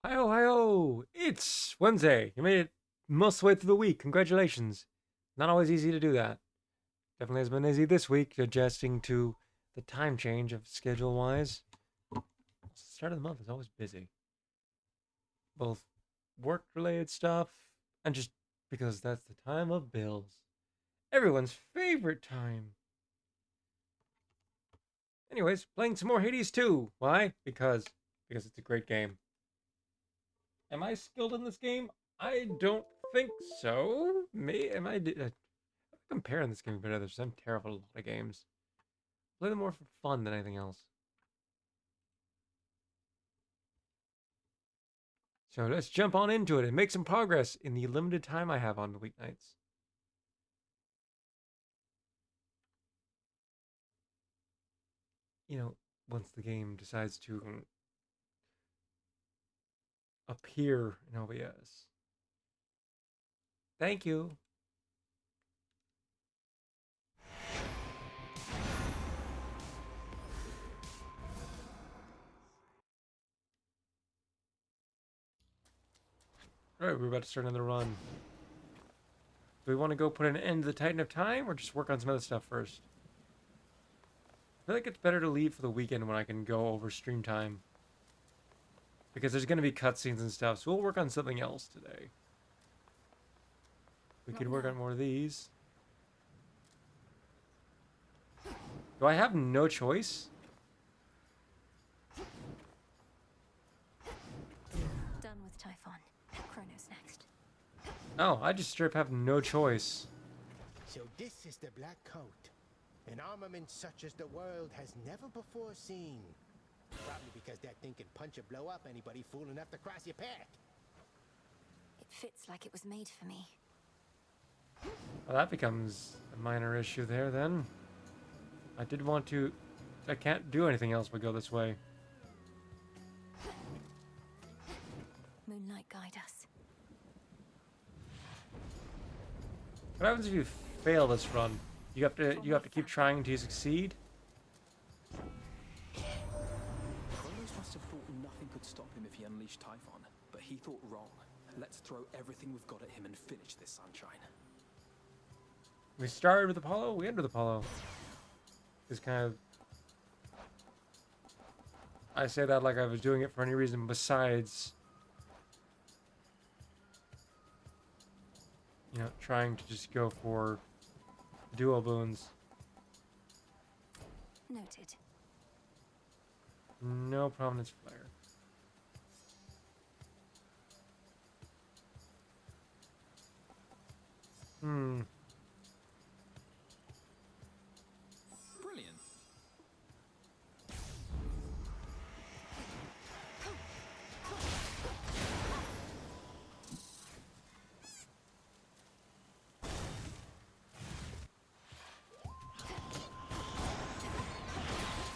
Hi-ho, hi-ho! It's Wednesday. You made it most of the way through the week. Congratulations. Not always easy to do that. Definitely has been easy this week, adjusting to the time change of schedule-wise. Start of the month is always busy. Both work-related stuff and just because that's the time of bills. Everyone's favorite time. Anyways, playing some more Hades 2. Why? Because it's a great game. Am I skilled in this game? I don't think so. Am I? I'm comparing this game to others. I'm terrible at a lot of games. Play them more for fun than anything else. So let's jump on into it and make some progress in the limited time I have on the weeknights. You know, once the game decides to appear in OBS. Thank you. Alright, we're about to start another run. Do we want to go put an end to the Titan of Time or just work on some other stuff first? I feel like it's better to leave for the weekend when I can go over stream time. Because there's going to be cutscenes and stuff, so we'll work on something else today. We could work on more of these. Do I have no choice? Done with Typhon. Chronos next. Oh, I just straight up have no choice. So this is the Black Coat. An armament such as the world has never before seen. Probably because that thing can punch or blow up anybody fool enough to cross your path. It fits like it was made for me. Well, that becomes a minor issue there then. I did want to... I can't do anything else but go this way. Moonlight guide us. What happens if you fail this run? You have to keep trying to succeed? Kronos must have thought nothing could stop him if he unleashed Typhon, but he thought wrong. Let's throw everything we've got at him and finish this, sunshine. We started with Apollo, we ended with Apollo. It's kind of... I say that like I was doing it for any reason besides... You know, trying to just go for dual boons. Noted. No prominence flare. Brilliant.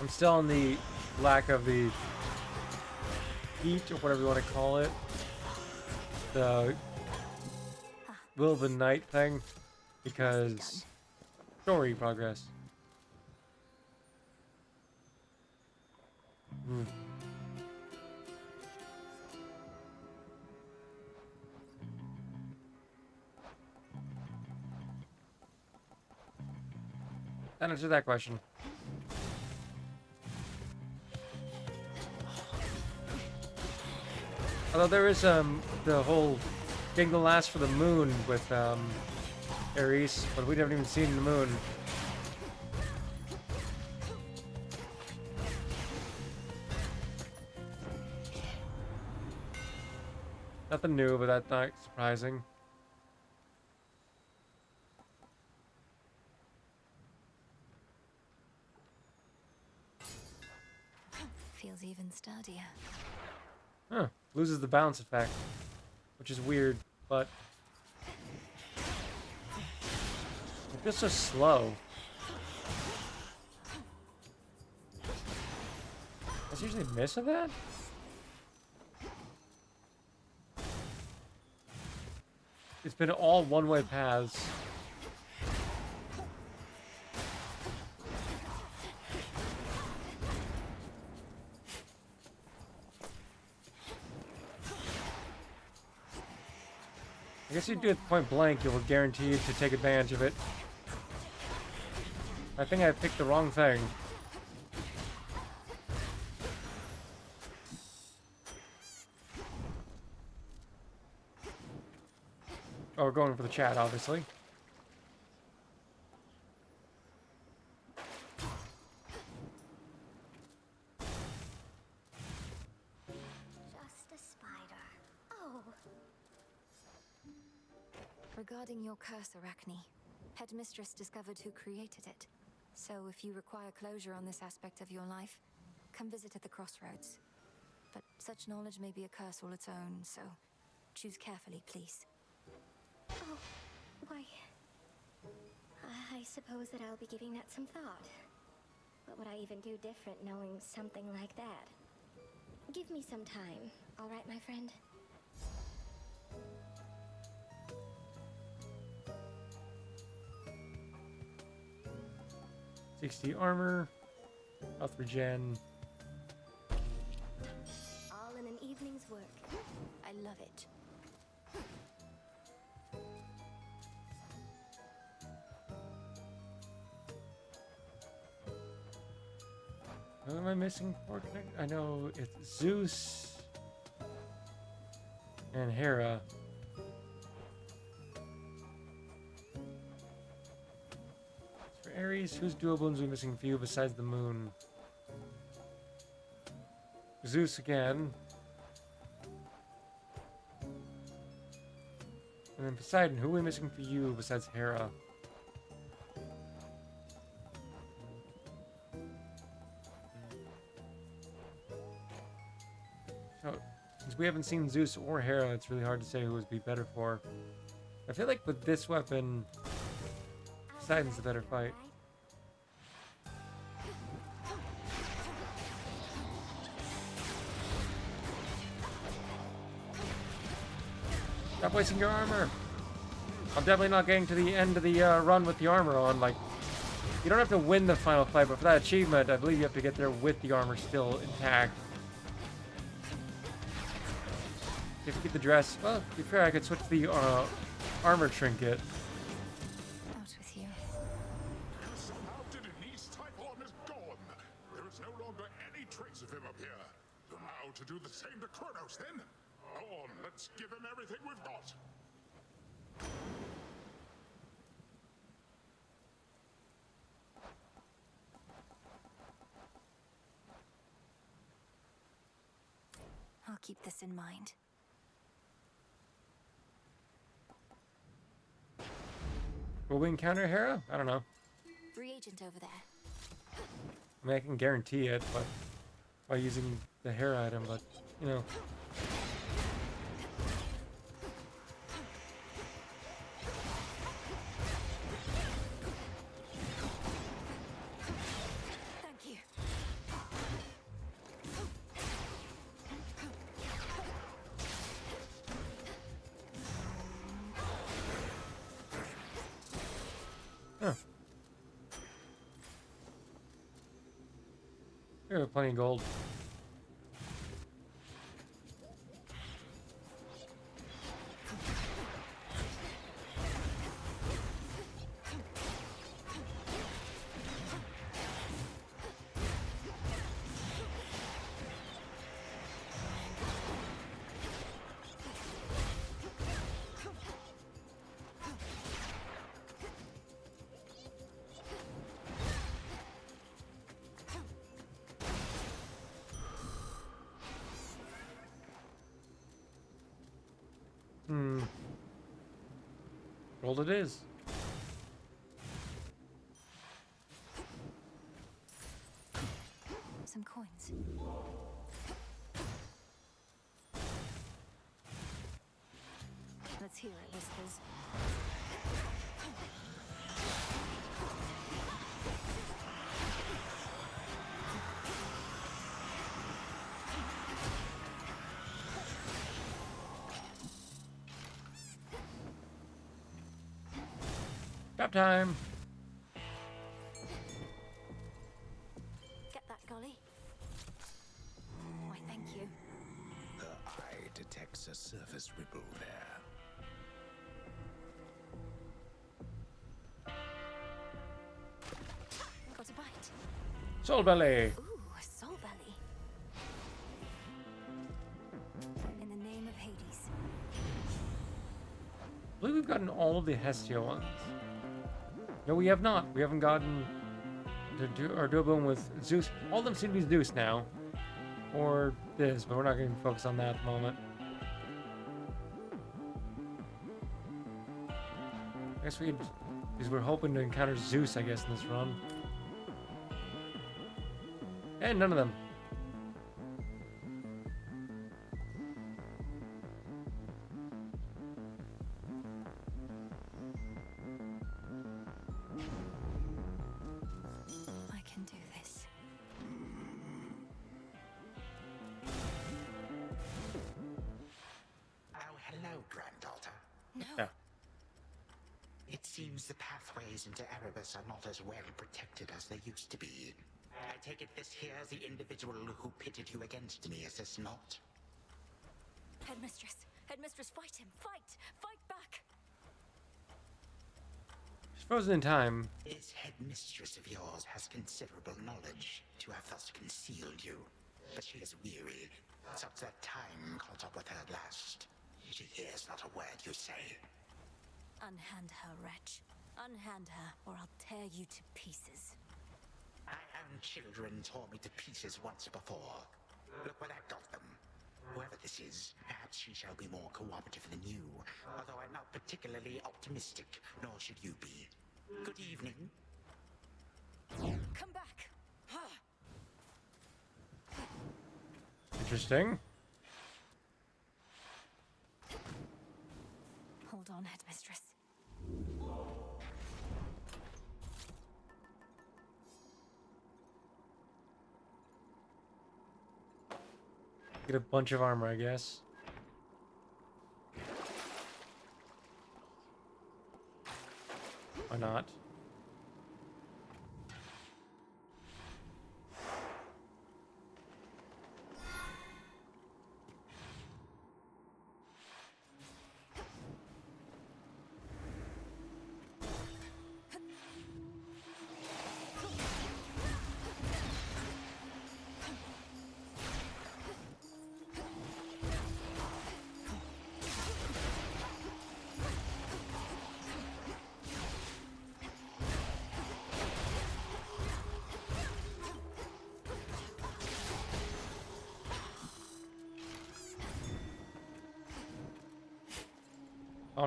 I'm still on the lack of the heat, or whatever you want to call it. The will of the night thing. Because story progress. That answered that question. Although there is the whole getting the last for the moon with Ares, but we haven't even seen the moon. Nothing new, but that's not surprising. Feels even sturdier. Huh. Loses the bounce effect, which is weird, but it feels so slow. Does it usually miss of that? It's been all one-way paths. guess you do it point blank, you will guarantee to take advantage of it. I think I picked the wrong thing. Oh, we're going for the chat, obviously. Just a spider. Oh. Regarding your curse, Arachne, Headmistress discovered who created it. So if you require closure on this aspect of your life, come visit at the crossroads. But such knowledge may be a curse all its own, so choose carefully, please. Oh, why... I suppose that I'll be giving that some thought. What would I even do different knowing something like that? Give me some time, all right, my friend? 60 armor, health regen. All in an evening's work. I love it. Who am I missing for connect? I know it's Zeus and Hera. For Ares, whose dual boons are we missing for you besides the moon? Zeus again. And then Poseidon, who are we missing for you besides Hera? So, since we haven't seen Zeus or Hera, it's really hard to say who would be better for. I feel like with this weapon, Poseidon's the better fight. Stop wasting your armor! I'm definitely not getting to the end of the run with the armor on. Like, you don't have to win the final fight, but for that achievement, I believe you have to get there with the armor still intact. You have to keep the dress. Well, to be fair, I could switch to the armor trinket. Out with you. Somehow Didym's Typhon is gone. There is no longer any trace of him up here. How to do the same to Kronos, then? On, let's give him everything we've got. I'll keep this in mind. Will we encounter Hera? I don't know. Reagent over there. I mean, I can guarantee it, but by using the Hera item, but, you know. Thank you. Huh. We have plenty of gold. Gold it is. Some coins. Let's hear it, Whispers. Stop time. Get that, Golly? Why, thank you. Her eye detects a surface ripple there. Soul Belly. Ooh, a soul belly. In the name of Hades. I believe we've gotten all of the Hestia ones. No, we have not. We haven't gotten our dual one with Zeus. All of them seem to be Zeus now. Or this, but we're not going to focus on that at the moment. I guess because we're hoping to encounter Zeus, I guess, in this run. And none of them. I can do this. Oh, hello, granddaughter. No. Yeah. It seems the pathways into Erebus are not as well protected as they used to be. I take it this here's the individual who pitted you against me, is this not? Headmistress! Headmistress, fight him! Fight! Fight back! She's frozen in time. This headmistress of yours has considerable knowledge to have thus concealed you. But she is weary. Since that time caught up with her last, she hears not a word you say. Unhand her, wretch. Unhand her, or I'll tear you to pieces. My own children tore me to pieces once before. Look where that got them. Whoever this is, perhaps she shall be more cooperative than you, although I'm not particularly optimistic, nor should you be. Good evening. Come back! Interesting. Hold on, Headmistress. Get a bunch of armor, I guess. Why not?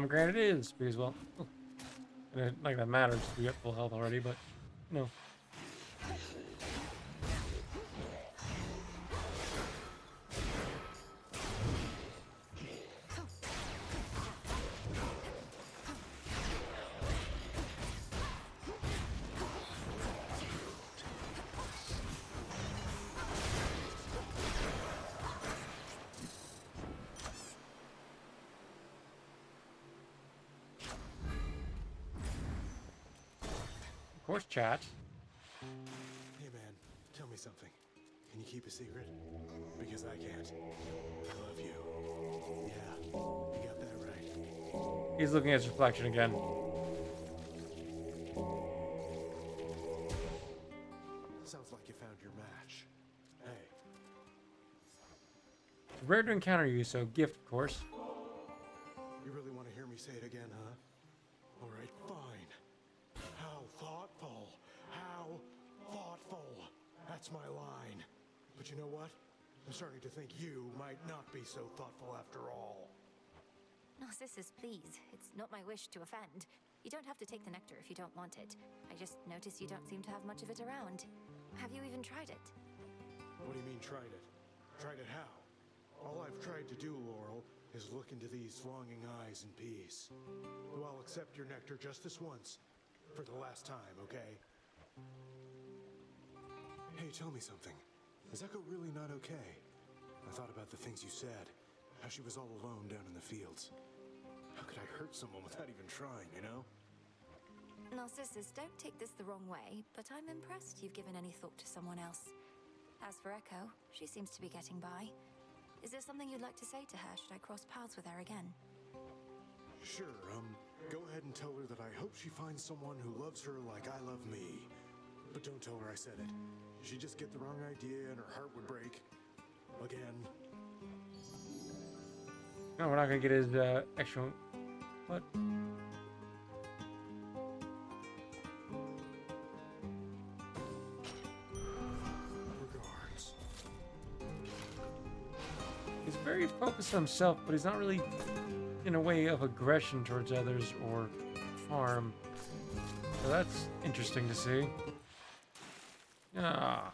Granted it is, because, well, like that matters, we got full health already, but, no. Of course, chat. Hey man, tell me something. Can you keep a secret? Because I can't. I love you. Yeah, you got that right. He's looking at his reflection again. Sounds like you found your match. Hey, It's rare to encounter you, so gift, of course. you really want to hear me say it again, huh? Alright, fine. How thoughtful. How thoughtful. That's my line. But you know what? I'm starting to think you might not be so thoughtful after all. Narcissus, please. It's not my wish to offend. You don't have to take the nectar if you don't want it. I just notice you don't seem to have much of it around. Have you even tried it? What do you mean, tried it? Tried it how? All I've tried to do, Laurel, is look into these longing eyes in peace. Though I'll accept your nectar just this once. For the last time, okay? Hey, tell me something. Is Echo really not okay? I thought about the things you said. How she was all alone down in the fields. How could I hurt someone without even trying, you know? Narcissus, don't take this the wrong way, but I'm impressed you've given any thought to someone else. As for Echo, she seems to be getting by. Is there something you'd like to say to her should I cross paths with her again? Sure, go ahead and tell her that I hope she finds someone who loves her like I love me. But don't tell her I said it. She'd just get the wrong idea and her heart would break. Again. No, we're not gonna get his actual. What? Regards. He's very focused on himself, but he's not really in a way of aggression towards others or harm. So that's interesting to see. Ah.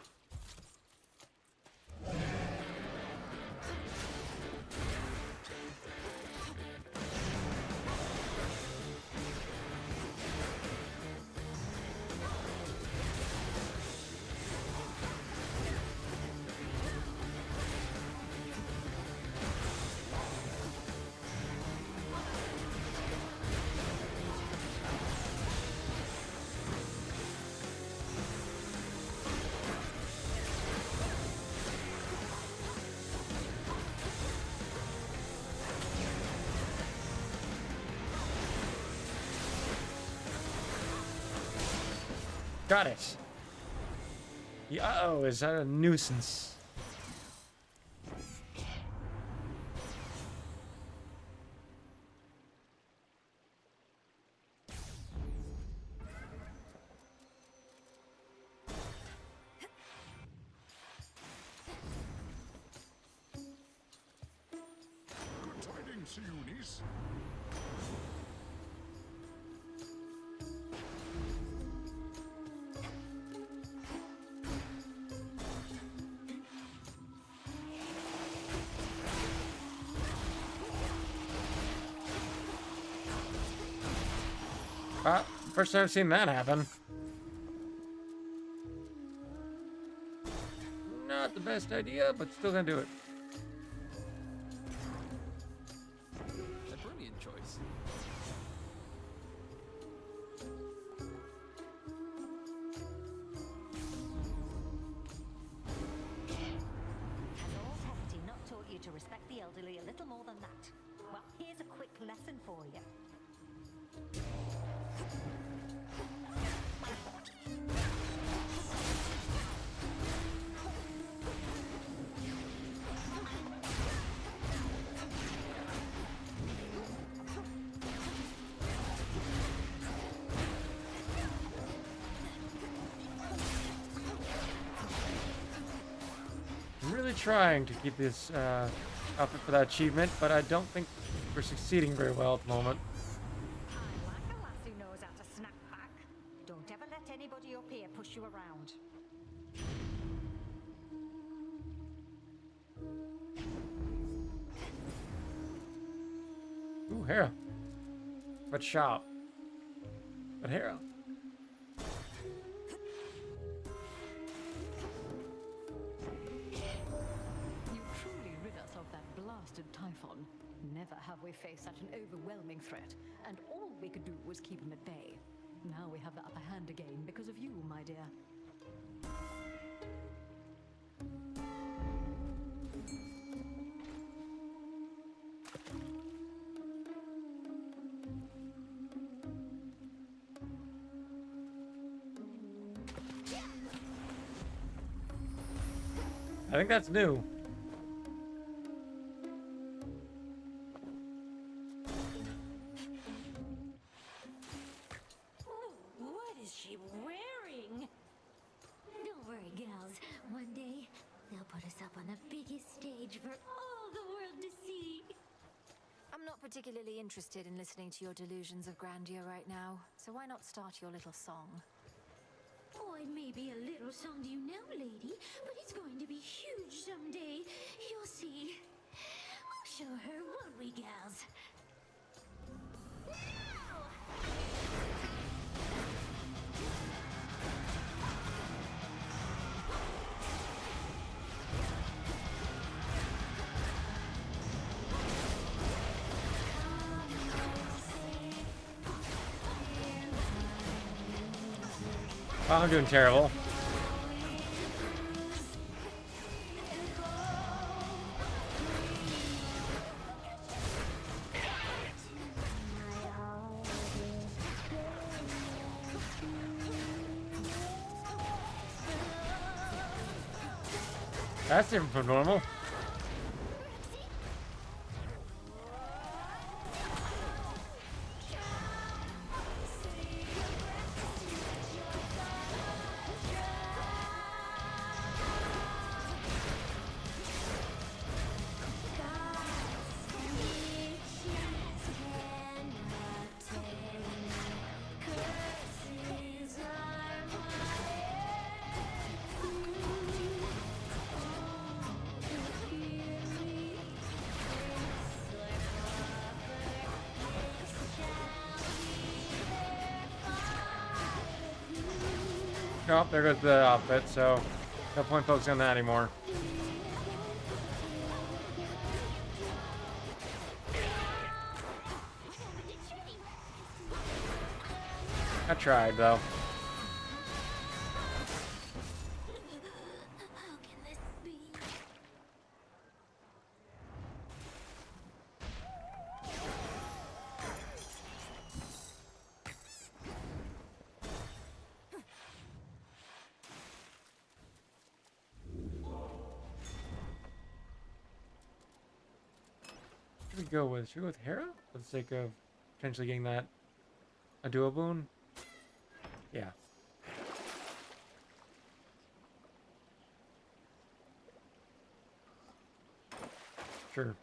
Got it. Yeah, uh-oh, is that a nuisance? Good tidings to you, niece. First time I've seen that happen. Not the best idea, but still gonna do it. A brilliant choice. Has all poverty not taught you to respect the elderly a little more than that? Well, here's a quick lesson for you. I'm really trying to keep this outfit for that achievement, but I don't think we're succeeding very well at the moment. I like a lass who knows how to snap back. Don't ever let anybody up here push you around. Ooh, Hera. But sharp. But Hera. You truly rid us of that blasted Typhon. Never have we faced such an overwhelming threat, and all we could do was keep him at bay. Now we have the upper hand again because of you, my dear. I think that's new. What is she wearing? Don't worry, gals. One day, they'll put us up on the biggest stage for all the world to see. I'm not particularly interested in listening to your delusions of grandeur right now, so why not start your little song? Oh, it may be a little song to you now, lady, but it's going to be huge someday. You'll see. We'll show her, won't we, gals? Oh, I'm doing terrible. That's different from normal. Oh, there goes the outfit, so no point focusing on that anymore. I tried, though. How can this be? Should we go with? Should we go with Hera for the sake of potentially getting that a duo boon? Yeah. Sure.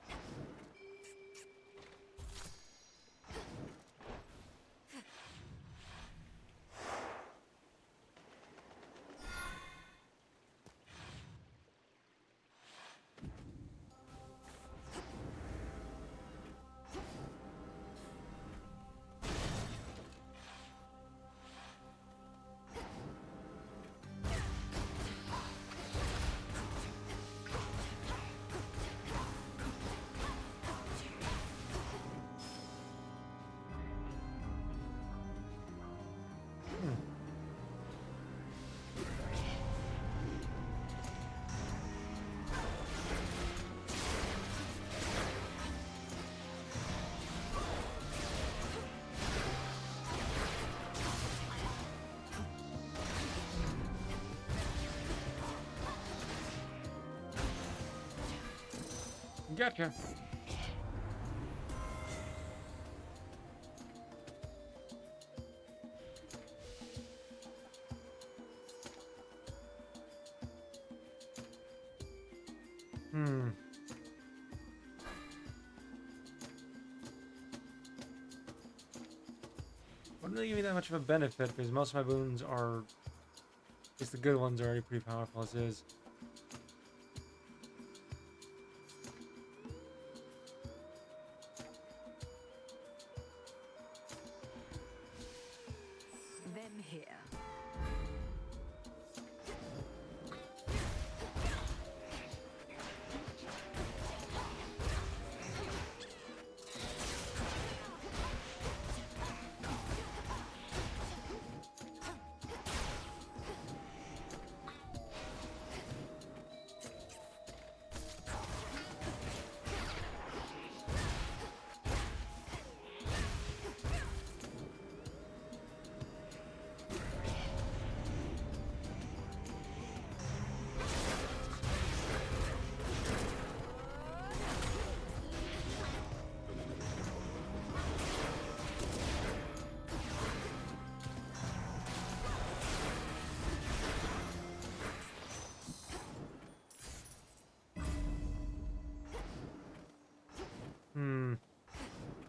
Gotcha. Wouldn't really give me that much of a benefit because most of my boons are, at least the good ones, are already pretty powerful as is. Then here.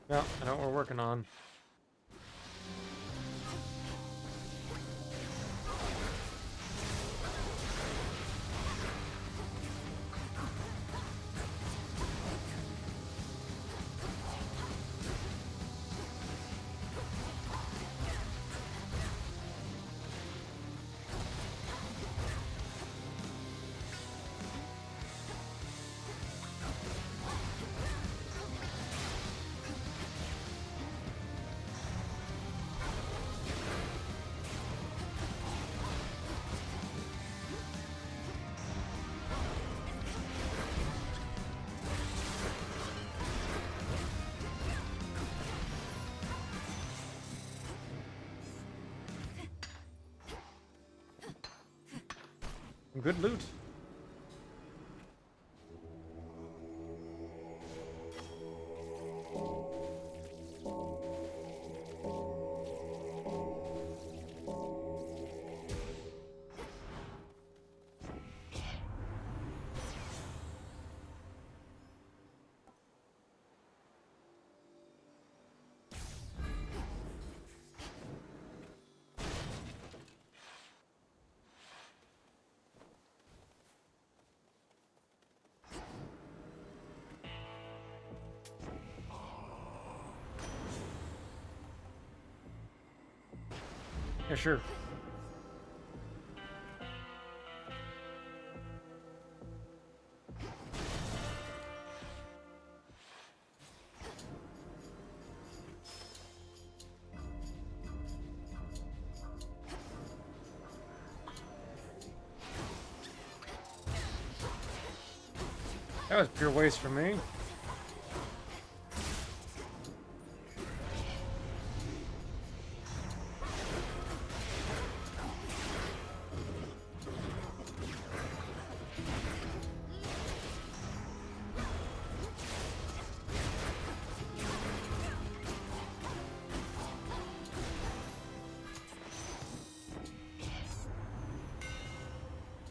Well, I know what we're working on. Good loot. Yeah, sure. That was pure waste for me.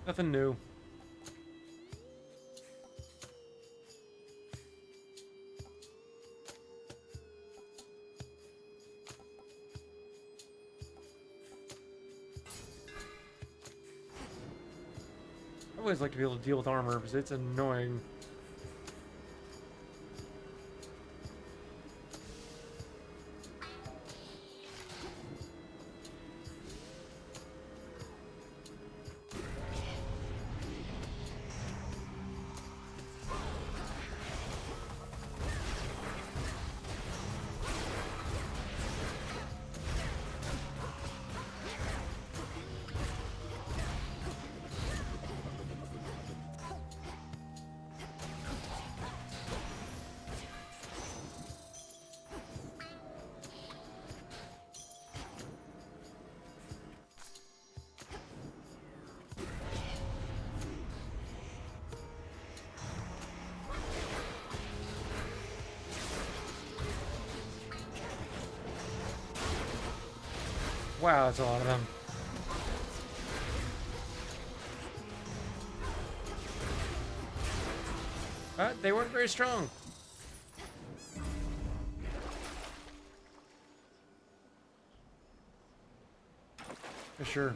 Nothing new. I always like to be able to deal with armor because it's annoying. Wow, that's a lot of them. But they weren't very strong. For sure.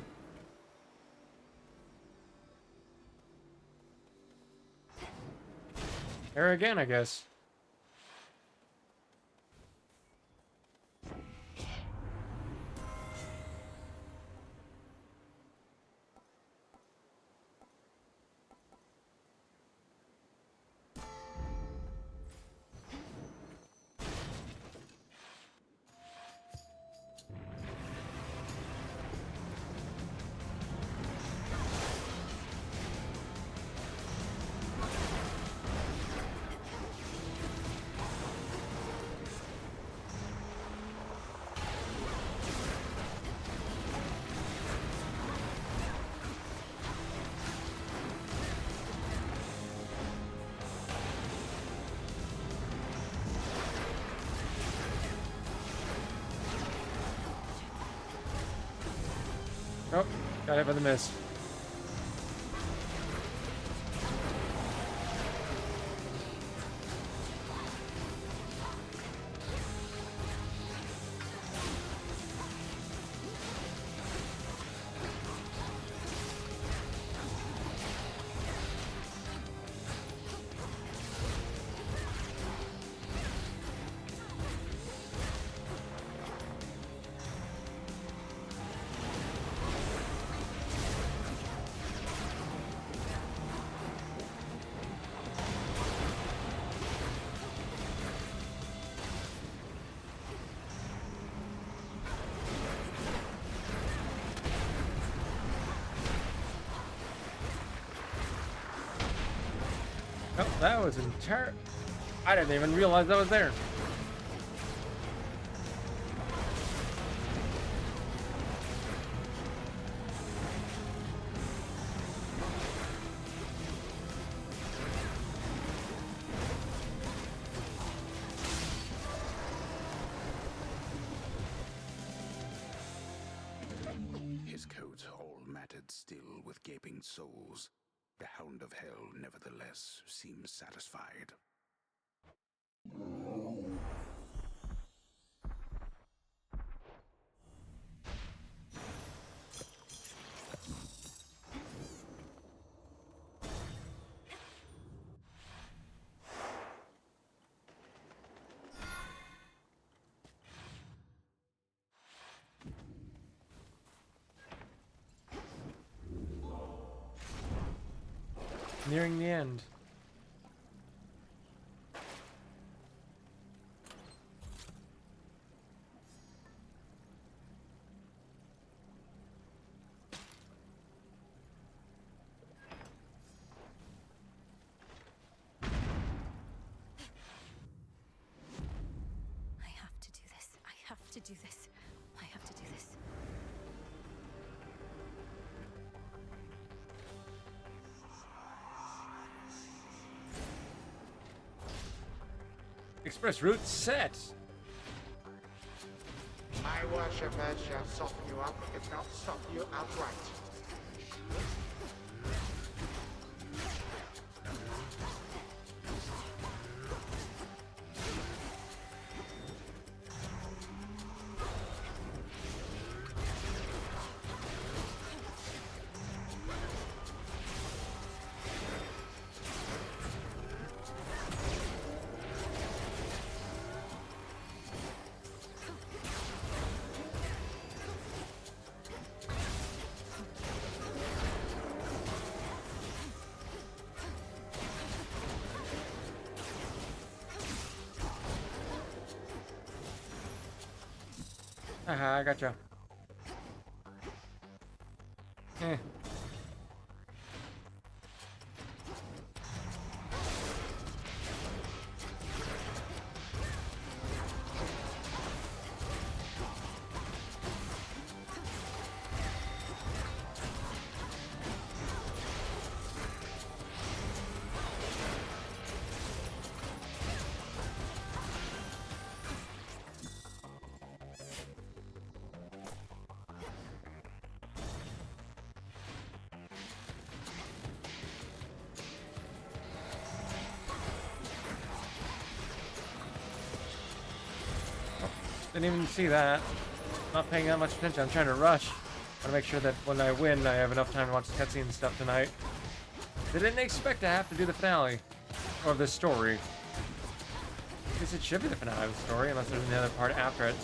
There again, I guess. Oh, got hit by the miss. Oh, that was entire. I didn't even realize that was there. His coat all matted still with gaping souls. The Hound of Hell, nevertheless, seems satisfied. nearing the end. I have to do this. I have to do this. I have to do this. Express route set. My worshippers shall soften you up, if not stop you outright. Haha, I gotcha. Eh. Didn't even see that. Not paying that much attention. I'm trying to rush. I want to make sure that when I win, I have enough time to watch the cutscene and stuff tonight. I didn't expect to have to do the finale of this story. I guess it should be the finale of the story, unless there's another part after it.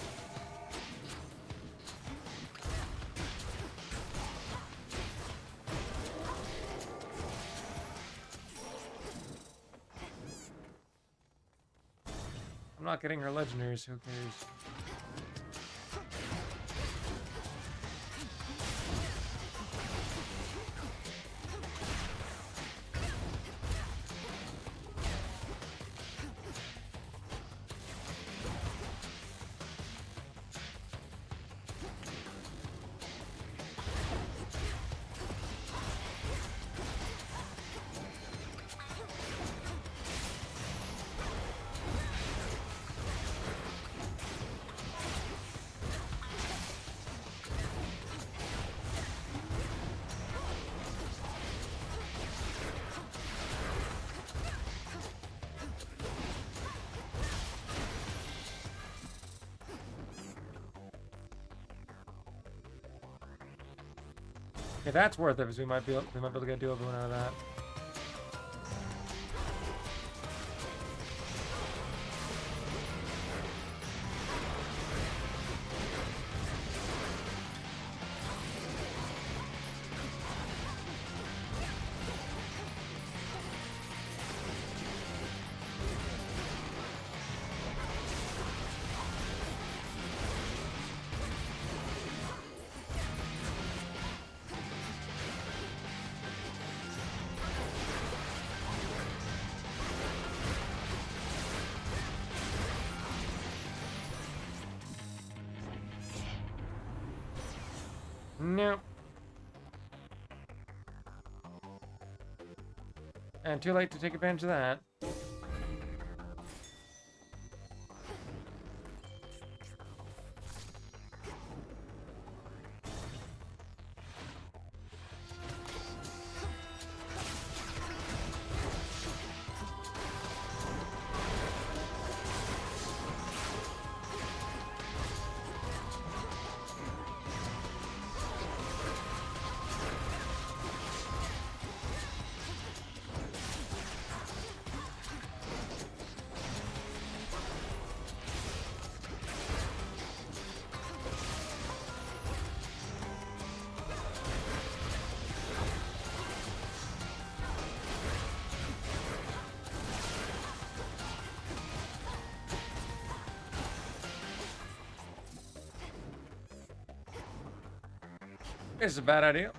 I'm not getting her legendaries, who cares? Okay, that's worth it, because we might be able to get do everyone out of that. No. And too late to take advantage of that. It's a bad idea.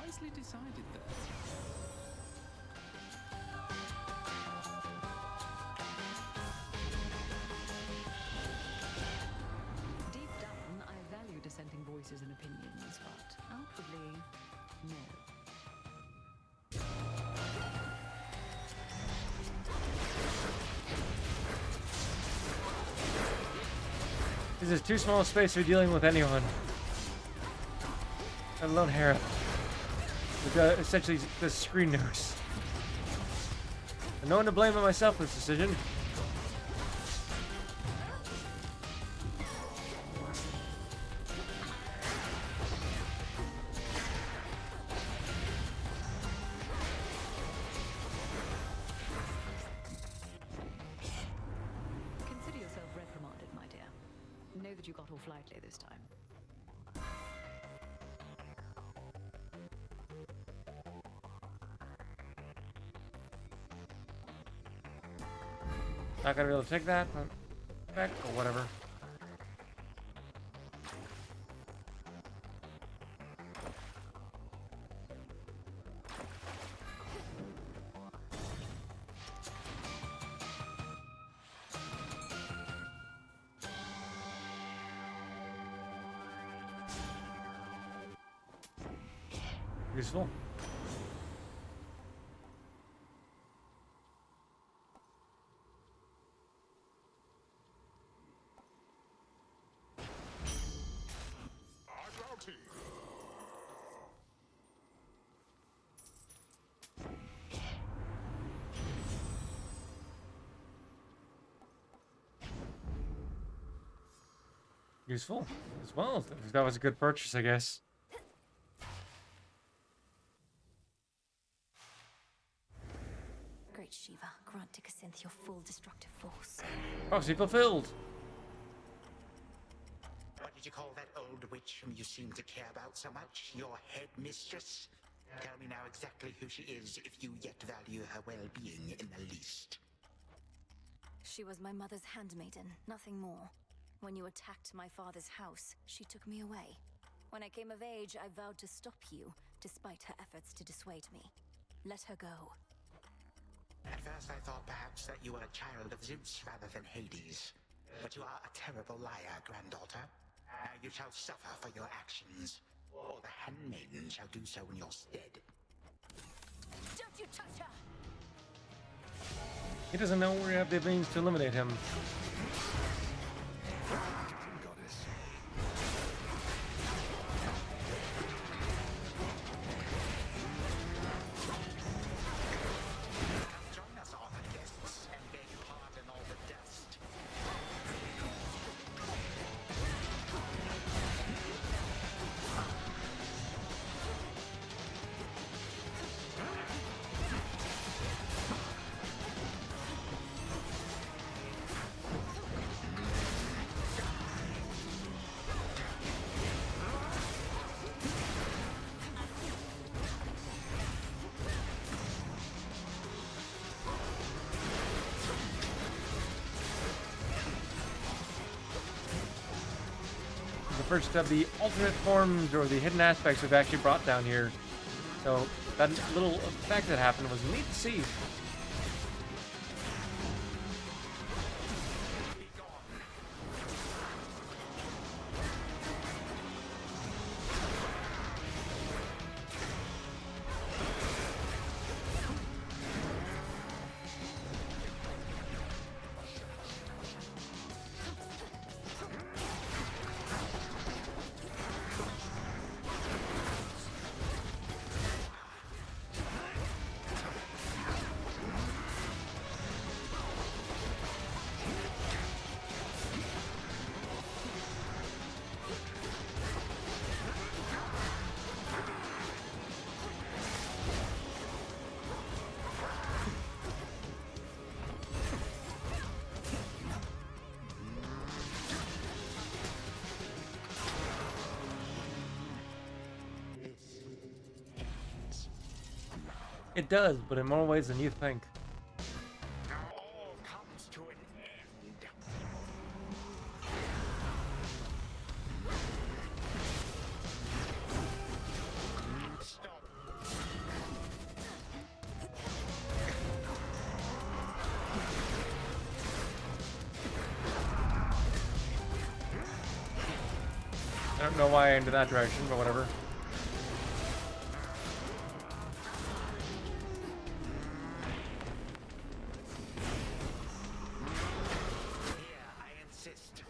Wisely decided there. Deep down, I value dissenting voices and opinions, but outwardly, no. This is too small a space for dealing with anyone. Let alone Hera. With essentially the screen nurse. And no one to blame but myself for this decision. Consider yourself reprimanded, my dear. Know that you got off lightly this time. Not gonna be able to take that, but back or whatever. Useful. Bounty. Useful as well. That was a good purchase, I guess. Great Shiva, grant Dickacinth your full destructive force. Prophecy fulfilled. What did you call that old witch whom you seem to care about so much? Your headmistress? Tell me now exactly who she is, if you yet value her well-being in the least. She was my mother's handmaiden, nothing more. When you attacked my father's house, she took me away. When I came of age, I vowed to stop you, despite her efforts to dissuade me. Let her go. At first I thought perhaps that you were a child of Zeus rather than Hades. But you are a terrible liar, granddaughter. You shall suffer for your actions, or the handmaiden shall do so in your stead. Don't you touch her! He doesn't know we have the means to eliminate him. Goddess. Join us, honored guests, and beg pardon all the dust. The first of the alternate forms or the hidden aspects we've actually brought down here. So that little effect that happened was neat to see. It does, but in more ways than you think. Now all comes to don't know why I ended that direction, but whatever. Here, I insist.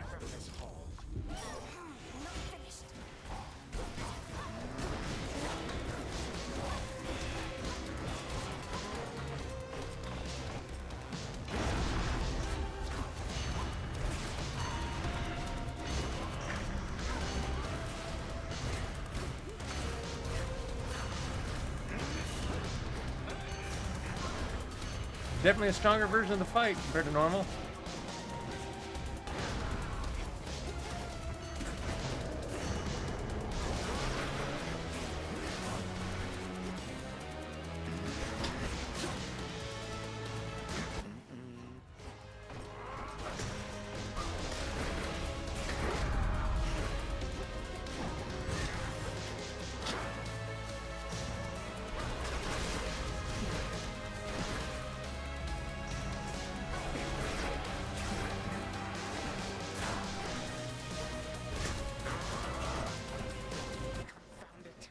From this hall. Not finished. Definitely a stronger version of the fight compared to normal. Found it.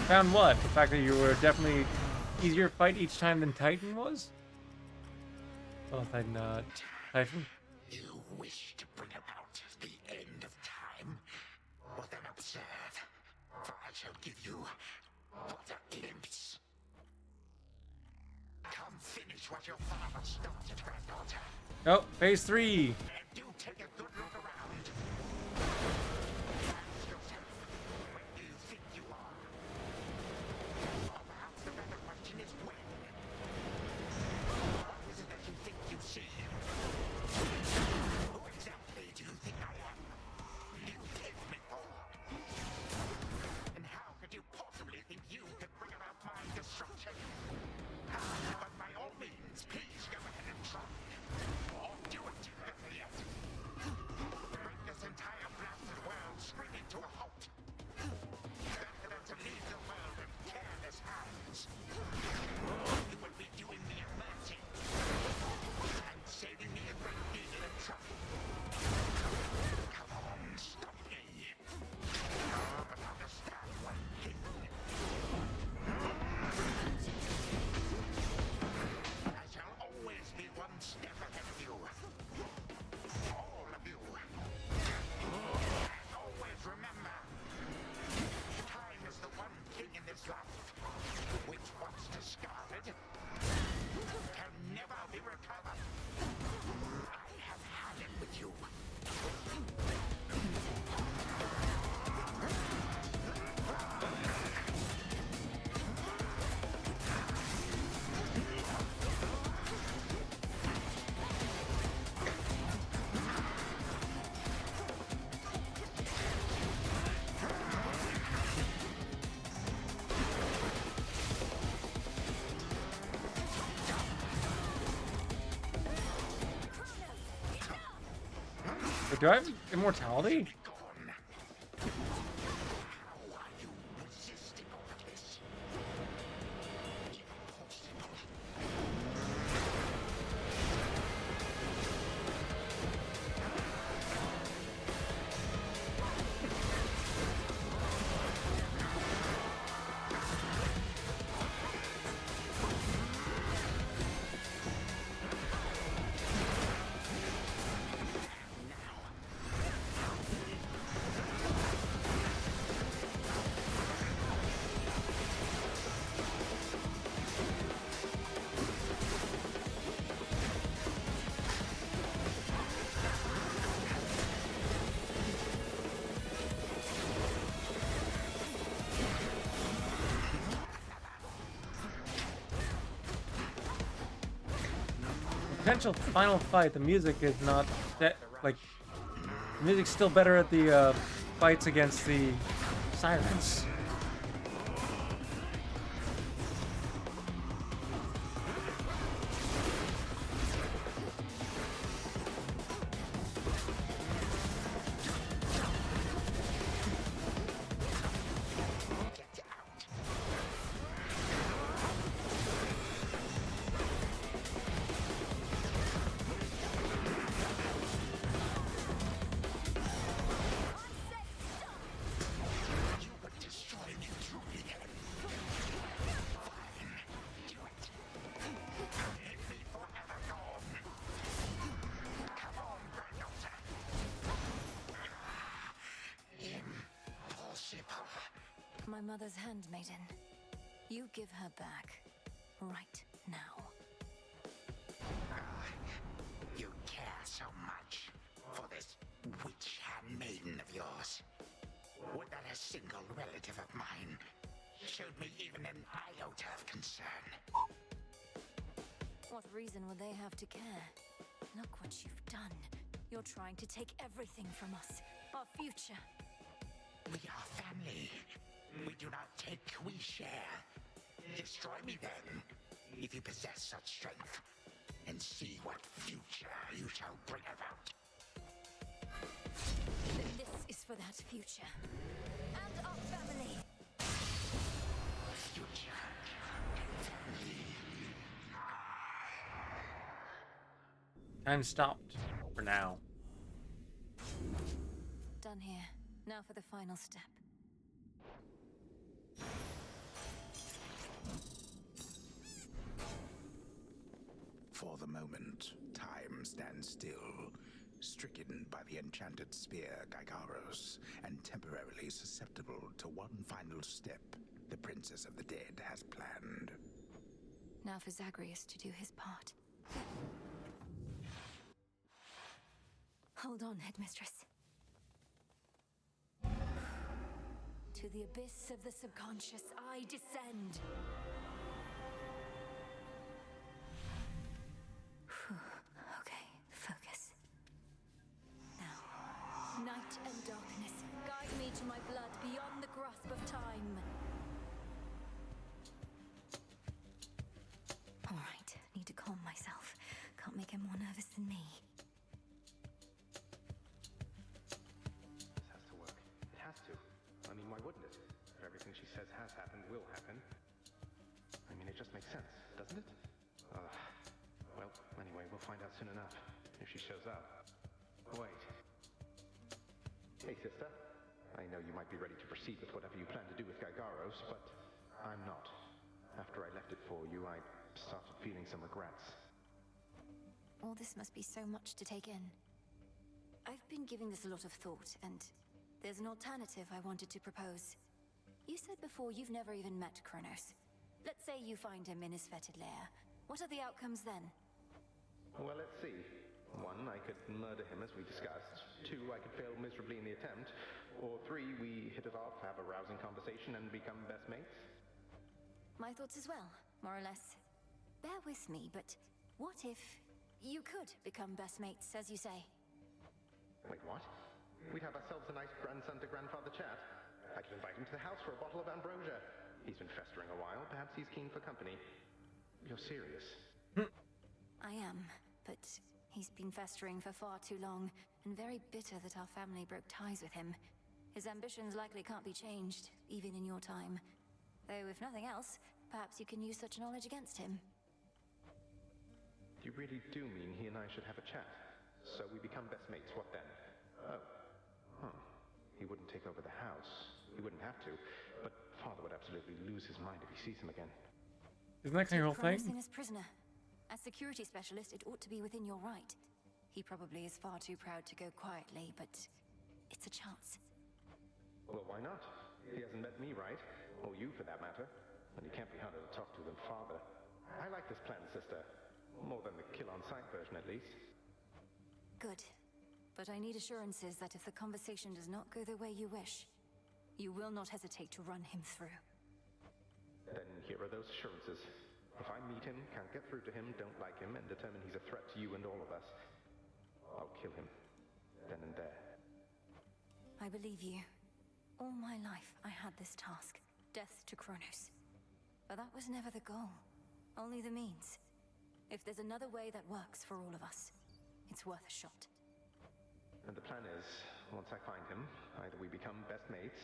Found what? The fact that you were definitely easier to fight each time than Titan was? Well, Titan, Typhon? You wish to bring about the end of time? Well then observe, for I shall give you but a glimpse. Come finish what your father started, granddaughter. Oh, phase 3. And do take a good look around. Ask yourself, where do you think you are? Or perhaps the better question is when? What is it that you think you see? Who exactly do you think I am? You take me for? And how could you possibly think you could bring about my destruction? But by all means, please go ahead and try. Or do it, better yet. Bring this entire blasted world screaming to a halt. Better than to leave the world in careless hands. You would be doing me a mercy. And saving me a great deal of trouble. Come on, stop me. But understand one thing. I shall always be one step ahead of you. All of you. And always remember, time is the one thing in this life which, once discarded, can never be recovered. I have had it with you. Wait, do I have immortality? Gone. How are you resisting all of this? Impossible. Now, potential final fight, the music is not that, like, the music's still better at the fights against the sirens. My mother's handmaiden. You give her back. Right now. You care so much for this witch handmaiden of yours. Would that a single relative of mine showed me even an iota of concern? What reason would they have to care? Look what you've done. You're trying to take everything from us. Our future. We are family. We do not take, we share. Destroy me then, if you possess such strength, and see what future you shall bring about. This is for that future. And our family. Future. Family. Time stopped. For now. Done here. Now for the final step. For the moment, time stands still, stricken by the enchanted spear Gygaros, and temporarily susceptible to one final step the Princess of the Dead has planned. Now for Zagreus to do his part. Hold on, Headmistress. To the abyss of the subconscious, I descend. Okay, focus. Now, night and darkness, guide me to my blood beyond the grasp of time. All right, need to calm myself. Can't make him more nervous than me. This has to work. It has to. I mean, why wouldn't it? If everything she says has happened will happen. I mean, it just makes sense, doesn't it? Well, anyway, we'll find out soon enough, if she shows up. Wait. Hey, sister. I know you might be ready to proceed with whatever you plan to do with Gygaros, but I'm not. After I left it for you, I started feeling some regrets. All this must be so much to take in. I've been giving this a lot of thought, and there's an alternative I wanted to propose. You said before you've never even met Kronos. Let's say you find him in his fetid lair. What are the outcomes then? Well, let's see. 1, I could murder him as we discussed. 2, I could fail miserably in the attempt. Or 3, we hit it off, have a rousing conversation, and become best mates. My thoughts as well, more or less. Bear with me, but what if you could become best mates, as you say? Wait, what? We'd have ourselves a nice grandson to grandfather chat. I could invite him to the house for a bottle of ambrosia. He's been festering a while. Perhaps he's keen for company. You're serious? I am, but he's been festering for far too long, and very bitter that our family broke ties with him. His ambitions likely can't be changed, even in your time. Though, if nothing else, perhaps you can use such knowledge against him. You really do mean he and I should have a chat? So we become best mates, what then? Oh. Huh. He wouldn't take over the house. He wouldn't have to. But Father would absolutely lose his mind if he sees him again. Isn't that kind of whole thing? Kronos in as prisoner. As security specialist, it ought to be within your right. He probably is far too proud to go quietly, but it's a chance. Well, why not? He hasn't met me, right? Or you, for that matter. And he can't be harder to talk to than Father. I like this plan, sister. More than the kill-on-sight version, at least. Good. But I need assurances that if the conversation does not go the way you wish, you will not hesitate to run him through. Then here are those assurances. If I meet him, can't get through to him, don't like him, and determine he's a threat to you and all of us, I'll kill him. Then and there. I believe you. All my life, I had this task. Death to Kronos. But that was never the goal. Only the means. If there's another way that works for all of us, it's worth a shot. And the plan is, once I find him, either we become best mates,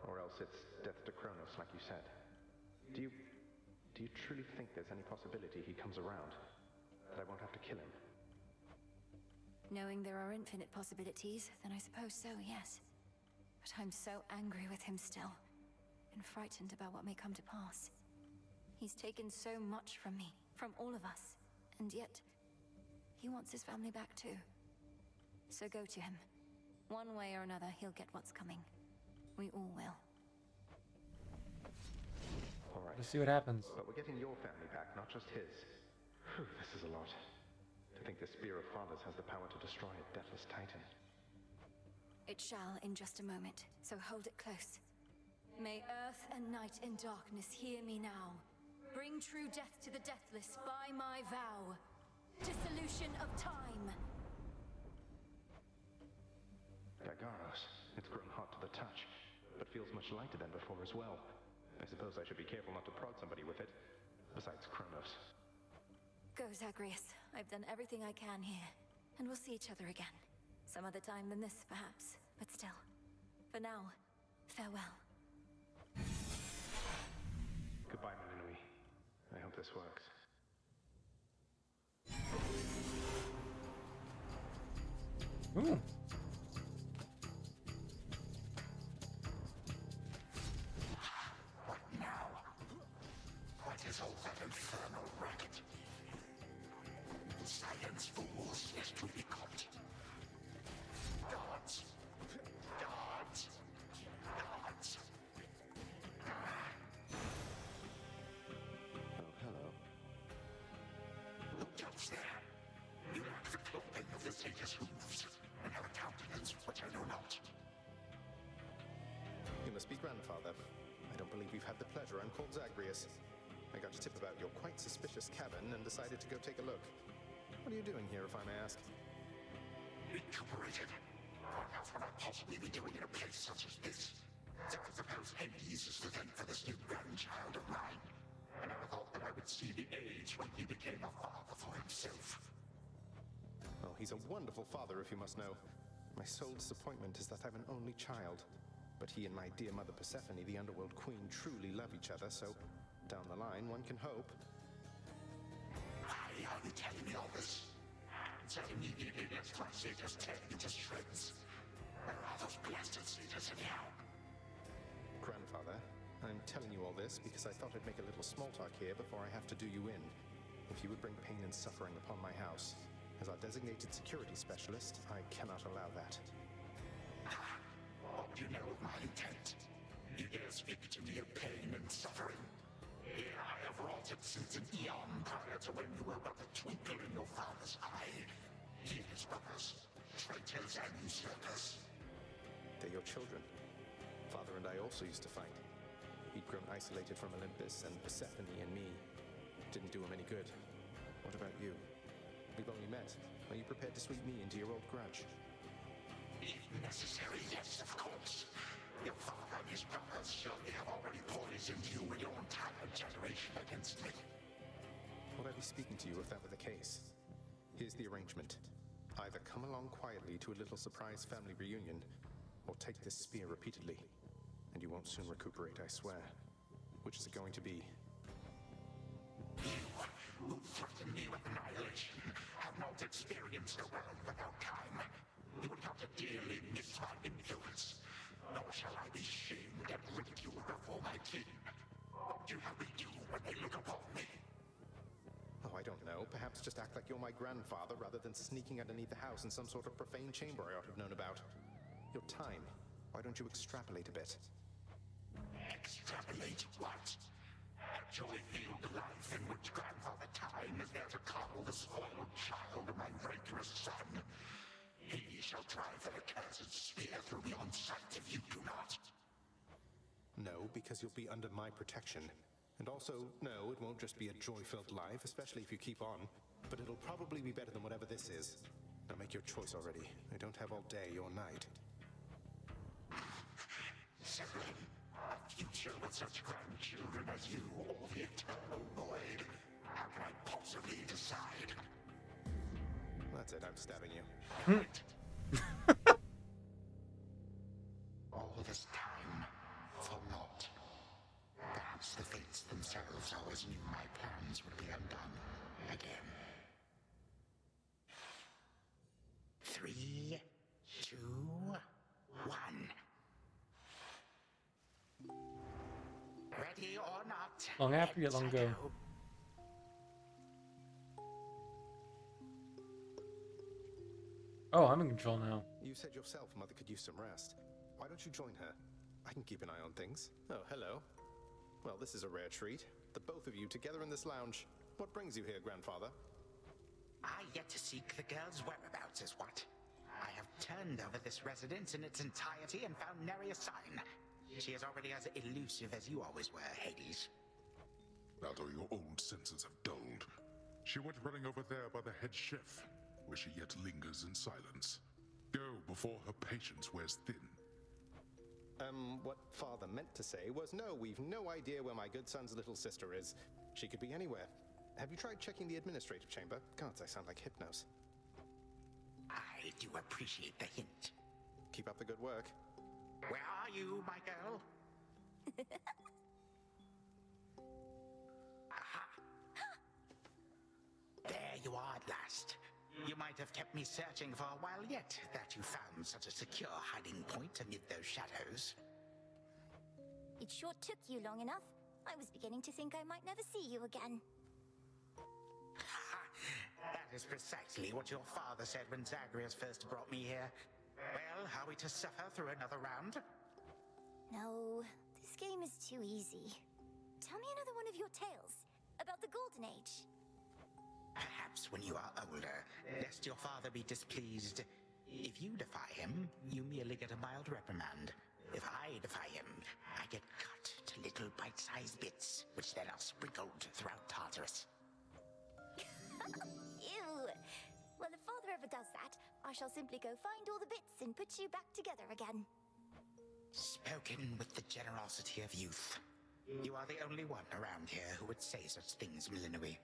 or else it's death to Kronos, like you said. Do you truly think there's any possibility he comes around? That I won't have to kill him? Knowing there are infinite possibilities, then I suppose so, yes. But I'm so angry with him still, and frightened about what may come to pass. He's taken so much from me, from all of us, and yet, he wants his family back too. So go to him. One way or another, he'll get what's coming. We all will. All right. Let's see what happens. But we're getting your family back, not just his. Whew, this is a lot. To think the Spear of Fathers has the power to destroy a deathless titan. It shall in just a moment, so hold it close. May earth and night and darkness hear me now. Bring true death to the deathless by my vow. Dissolution of time. Dagaros, it's grown hot to the touch, but feels much lighter than before as well. I suppose I should be careful not to prod somebody with it, besides Kronos. Go, Zagreus. I've done everything I can here, and we'll see each other again. Some other time than this, perhaps, but still. For now, farewell. Goodbye, Malinui. I hope this works. Ooh. What now? What is all that infernal racket? Silence, fools, lest we be caught. Guards! Guards! Guards! Oh, hello. Who goes there? You lack the clothing of the satyrs' hooves, and have a countenance which I know not. You must be grandfather. I don't believe we've had the pleasure. I'm called Zagreus. I got a tip about your quite suspicious cabin and decided to go take a look. What are you doing here, if I may ask? Recuperated. What else would I possibly be doing in a place such as this? So I suppose Hades is to thank for this new grandchild of mine. I never thought that I would see the age when he became a father for himself. Well, he's a wonderful father, if you must know. My sole disappointment is that I have an only child. But he and my dear mother Persephone, the Underworld Queen, truly love each other, so down the line, one can hope. Why are you telling me all this? So immediately let's try satyrs tear you to shreds. Where are those blasted satyrs anyhow? Grandfather, I'm telling you all this because I thought I'd make a little small talk here before I have to do you in. If you would bring pain and suffering upon my house, as our designated security specialist, I cannot allow that. What do you know of my intent? You dare speak to me of pain and suffering? Here I have wrought it since an eon prior to when you were but a twinkle in your father's eye. He and his brothers, traitors and usurpers. They're your children. Father and I also used to fight. He'd grown isolated from Olympus, and Persephone and me didn't do him any good. What about you? We've only met. Are you prepared to sweep me into your old grudge? If necessary, yes, of course. Your father and his brothers surely have already poisoned you and your entire generation against me. Would I be speaking to you if that were the case? Here's the arrangement. Either come along quietly to a little surprise family reunion, or take this spear repeatedly, and you won't soon recuperate, I swear. Which is it going to be? You, who threaten me with annihilation, have not experienced a world without time. You would have to dearly miss my influence. Nor shall I be shamed and ridiculed before my kin. What do you have me do when they look upon me? Oh, I don't know. Perhaps just act like you're my grandfather rather than sneaking underneath the house in some sort of profane chamber I ought to have known about. Your time. Why don't you extrapolate a bit? Extrapolate what? A joy-filled life in which Grandfather Time is there to coddle the spoiled child of my rancorous son. He shall drive that accursed spear through me on sight if you do not. No, because you'll be under my protection. And also, no, it won't just be a joy-filled life, especially if you keep on. But it'll probably be better than whatever this is. Now make your choice already. I don't have all day or night. Sibling, a future with such grandchildren as you or the eternal void. How can I possibly decide? That's it, I'm stabbing you. Right. All this time, for naught. Perhaps the fates themselves always knew my plans would be undone again. 3, 2, 1. Ready or not? Long after you, long go. Oh, I'm in control now. You said yourself Mother could use some rest. Why don't you join her? I can keep an eye on things. Oh, hello. Well, this is a rare treat. The both of you together in this lounge. What brings you here, Grandfather? I yet to seek the girl's whereabouts is what. I have turned over this residence in its entirety and found nary a sign. She is already as elusive as you always were, Hades. Now though your old senses have dulled, she went running over there by the head chef, where she yet lingers in silence. Go before her patience wears thin. What Father meant to say was, no, we've no idea where my good son's little sister is. She could be anywhere. Have you tried checking the administrative chamber? Gods, I sound like Hypnos. I do appreciate the hint. Keep up the good work. Where are you, my girl? Aha! There you are at last. You might have kept me searching for a while yet, that you found such a secure hiding point amid those shadows. It sure took you long enough. I was beginning to think I might never see you again. That is precisely what your father said when Zagreus first brought me here. Well, are we to suffer through another round? No, this game is too easy. Tell me another one of your tales about the Golden Age. Perhaps when you are older, lest your father be displeased. If you defy him, you merely get a mild reprimand. If I defy him, I get cut to little bite-sized bits, which then are sprinkled throughout Tartarus. Ew! Well, if father ever does that, I shall simply go find all the bits and put you back together again. Spoken with the generosity of youth. You are the only one around here who would say such things, Millenoi.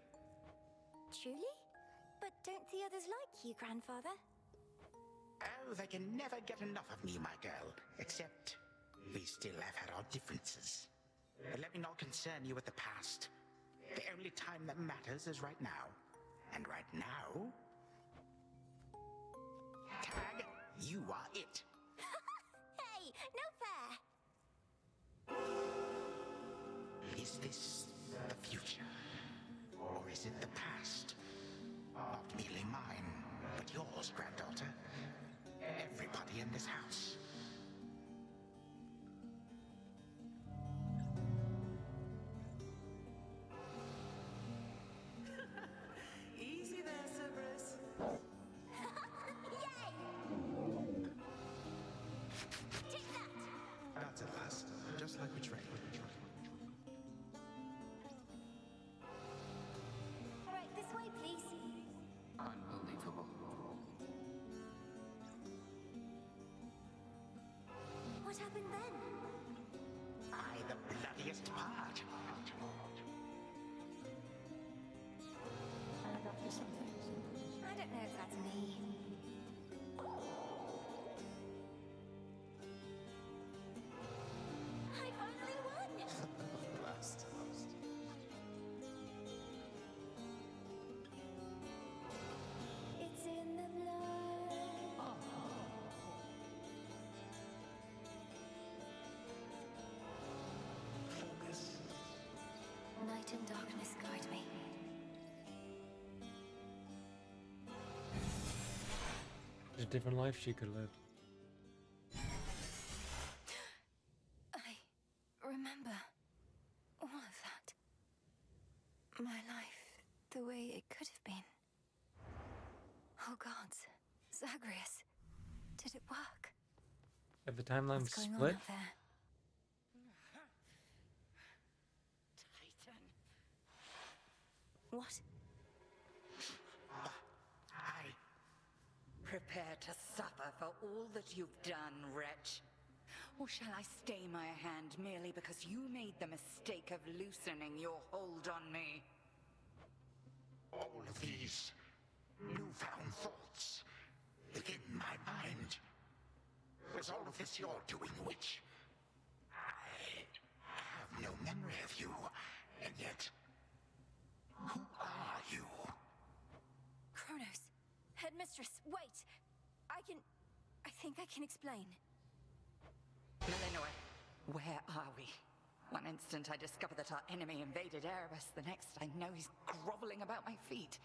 Truly? But don't the others like you, Grandfather? Oh, they can never get enough of me, my girl. Except, we still have had our differences. But let me not concern you with the past. The only time that matters is right now. And right now... Tag, you are it. Hey, no fair! Is this the future? Or is it the past? Not merely mine, but yours, granddaughter. Everybody in this house. Easy there, Cerberus. Yay! Take that! That's at last. Just like we trained. All right, this way, please. Unbelievable. What happened then? The bloodiest part. I don't know if that's me. I finally won! Last. It's in the blood. Focus. Night and darkness guide me. There's a different life she could live. I remember all of that. My life, the way it could have been. Oh gods, Zagreus, did it work? If the timeline What's going split, on out there? Tighter. What? I... Prepare to suffer for all that you've done, wretch. Or shall I stay my hand merely because you made the mistake of loosening your hold on me? All of these newfound thoughts within my mind. Was all of this your doing, witch? I have no memory of you, and yet... Who are you? Kronos. Headmistress, wait! I think I can explain. Melinoi, where are we? One instant I discover that our enemy invaded Erebus, the next I know he's groveling about my feet.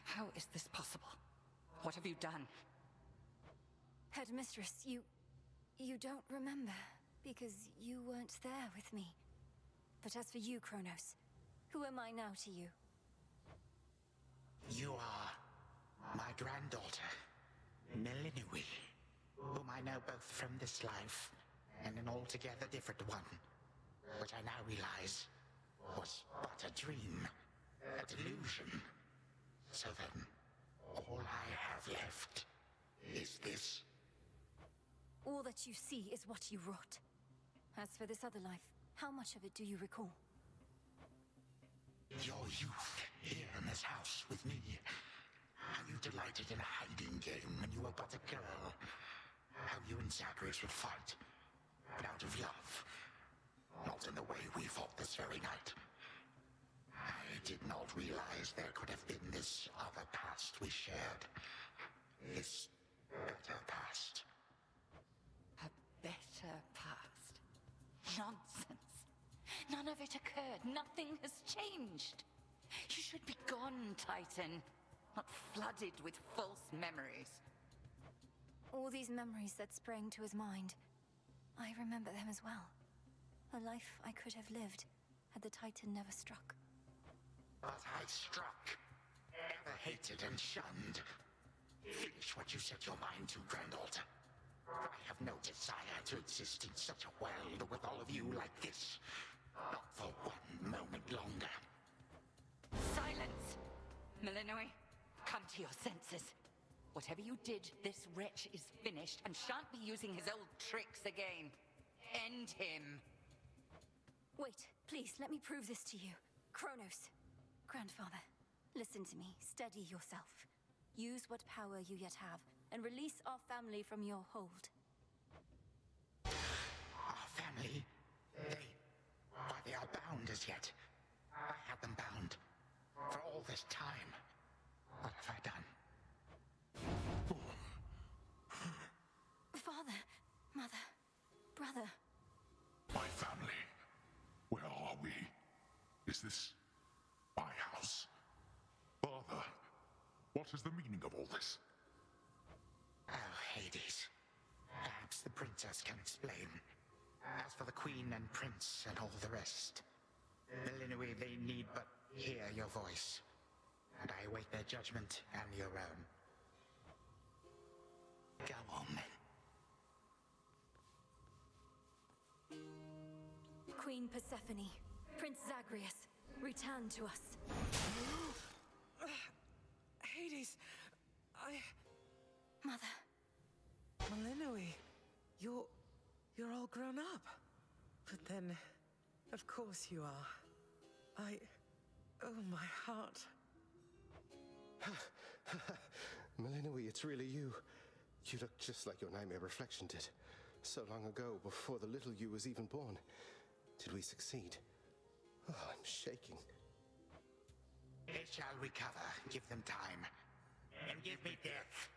How is this possible? What have you done? Headmistress, you don't remember, because you weren't there with me. But as for you, Kronos, who am I now to you? You are my granddaughter, Melinoi, whom I know both from this life and an altogether different one, which I now realize was but a dream, a delusion. So then, all I have left is this. All that you see is what you wrought. As for this other life, how much of it do you recall? Your youth here in this house with me. How you delighted in a hiding game when you were but a girl. How you and Zagreus would fight. But out of love. Not in the way we fought this very night. I did not realize there could have been this other past we shared. This better past. A better past? Nonsense. None of it occurred. Nothing has changed. You should be gone, Titan. Not flooded with false memories. All these memories that sprang to his mind, I remember them as well. A life I could have lived had the Titan never struck. But I struck. Ever hated and shunned. Finish what you set your mind to, granddaughter. I have no desire to exist in such a world with all of you like this. Not for one moment longer. Silence! Melinoi, come to your senses. Whatever you did, this wretch is finished and shan't be using his old tricks again. End him. Wait, please, let me prove this to you. Kronos. Grandfather, listen to me. Steady yourself. Use what power you yet have, and release our family from your hold. Our family? They are bound as yet. I had them bound. For all this time. What have I done? Father, mother, brother. My family. Where are we? Is this my house? Father, what is the meaning of all this? Oh, Hades. Perhaps the princess can explain. As for the queen and prince and all the rest, Melinoi, they need but hear your voice. And I await their judgment and your own. Go on, then. Queen Persephone, Prince Zagreus, return to us. Hades, Mother. Melinoi, you're all grown up. But then, of course you are. Oh, my heart. Melinoi, it's really you. You look just like your nightmare reflection did. So long ago, before the little you was even born. Did we succeed? Oh, I'm shaking. They shall recover. Give them time. And give me death.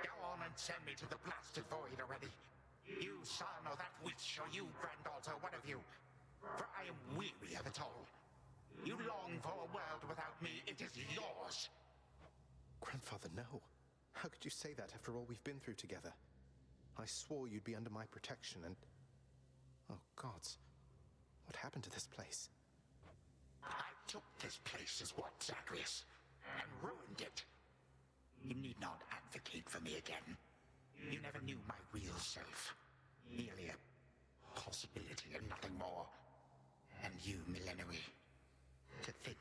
Go on and send me to the blasted void already. You son or that witch, or you granddaughter, one of you. For I am weary of it all. You long for a world without me. It is yours. Grandfather, no. How could you say that after all we've been through together? I swore you'd be under my protection and... Oh, gods. What happened to this place? I took this place as what, Zagreus? And ruined it. You need not advocate for me again. You never knew my real self. Merely a possibility and nothing more. And you, Melinoi. To think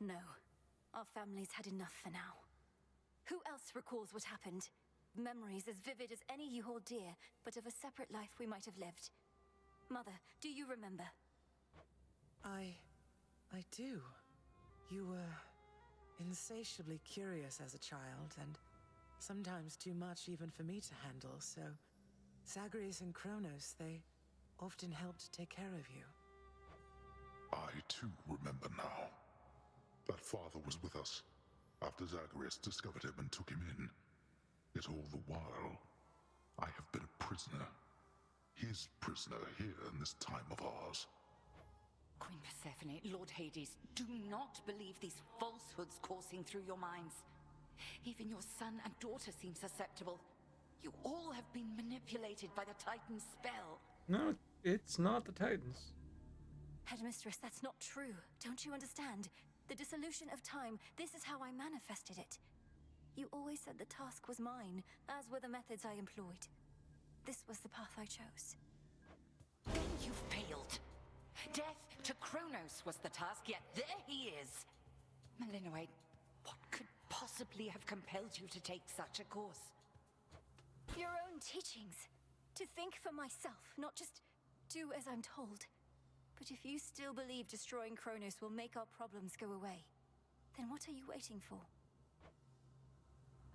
No. Our family's had enough for now. Who else recalls what happened? Memories as vivid as any you hold dear, but of a separate life we might have lived. Mother, do you remember? I do. You were insatiably curious as a child, and sometimes too much even for me to handle, so Zagreus and Kronos, they often helped take care of you. I too remember now. That father was with us after Zagreus discovered him and took him in. Yet all the while, I have been a prisoner. His prisoner here in this time of ours. Queen Persephone, Lord Hades, do not believe these falsehoods coursing through your minds. Even your son and daughter seem susceptible. You all have been manipulated by the Titan's spell. No, it's not the Titans. Headmistress, that's not true. Don't you understand? The dissolution of time, this is how I manifested it. You always said the task was mine, as were the methods I employed. This was the path I chose. Then you failed. Death to Kronos was the task, yet there he is. Malinoid, what could possibly have compelled you to take such a course? Your own teachings. To think for myself, not just do as I'm told. But if you still believe destroying Kronos will make our problems go away, then what are you waiting for?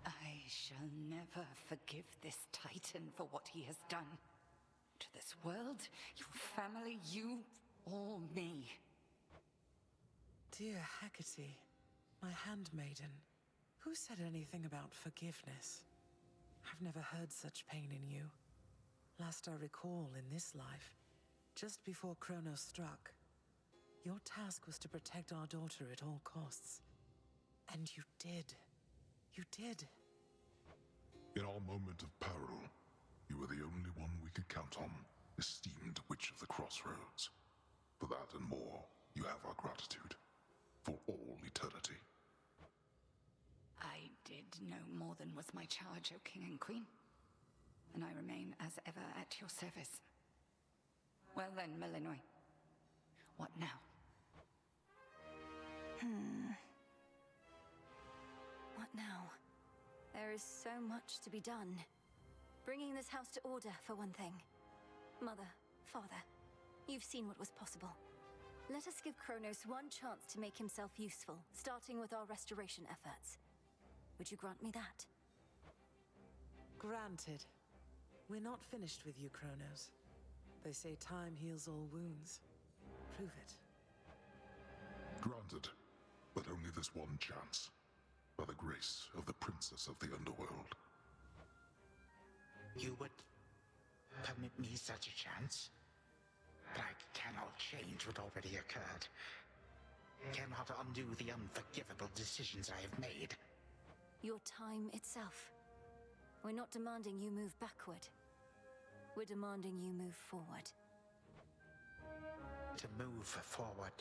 I shall never forgive this Titan for what he has done. To this world, your family, you, or me. Dear Hecate, my handmaiden, who said anything about forgiveness? I've never heard such pain in you. Last I recall in this life, just before Kronos struck, your task was to protect our daughter at all costs. And you did. You did. In our moment of peril, you were the only one we could count on, esteemed Witch of the Crossroads. For that and more, you have our gratitude. For all eternity. I did no more than was my charge, O King and Queen. And I remain as ever at your service. Well then, Malinois. What now? What now? There is so much to be done. Bringing this house to order, for one thing. Mother, father, you've seen what was possible. Let us give Kronos one chance to make himself useful, starting with our restoration efforts. Would you grant me that? Granted. We're not finished with you, Kronos. They say time heals all wounds. Prove it. Granted, but only this one chance. By the grace of the Princess of the Underworld. You would permit me such a chance? But I cannot change what already occurred. Cannot undo the unforgivable decisions I have made. Your time itself. We're not demanding you move backward. We're demanding you move forward. To move forward.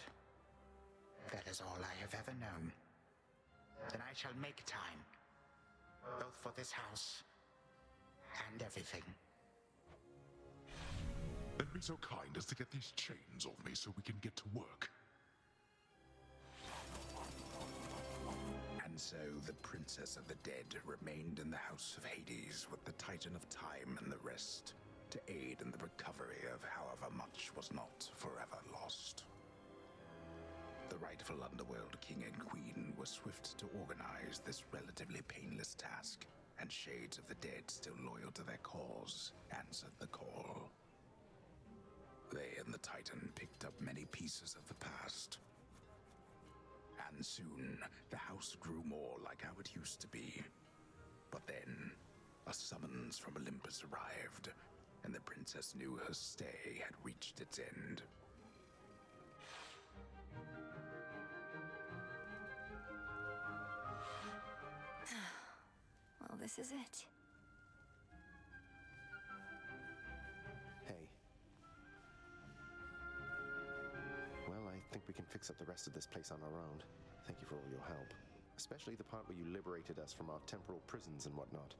That is all I have ever known. Then I shall make time. Both for this house and everything. Then be so kind as to get these chains off me so we can get to work. And so the Princess of the Dead remained in the House of Hades with the Titan of Time and the rest, to aid in the recovery of however much was not forever lost. The rightful Underworld King and Queen were swift to organize this relatively painless task, and shades of the dead still loyal to their cause answered the call. They and the Titan picked up many pieces of the past. And soon, the house grew more like how it used to be. But then, a summons from Olympus arrived, and the princess knew her stay had reached its end. Well, this is it. Hey. Well, I think we can fix up the rest of this place on our own. Thank you for all your help. Especially the part where you liberated us from our temporal prisons and whatnot.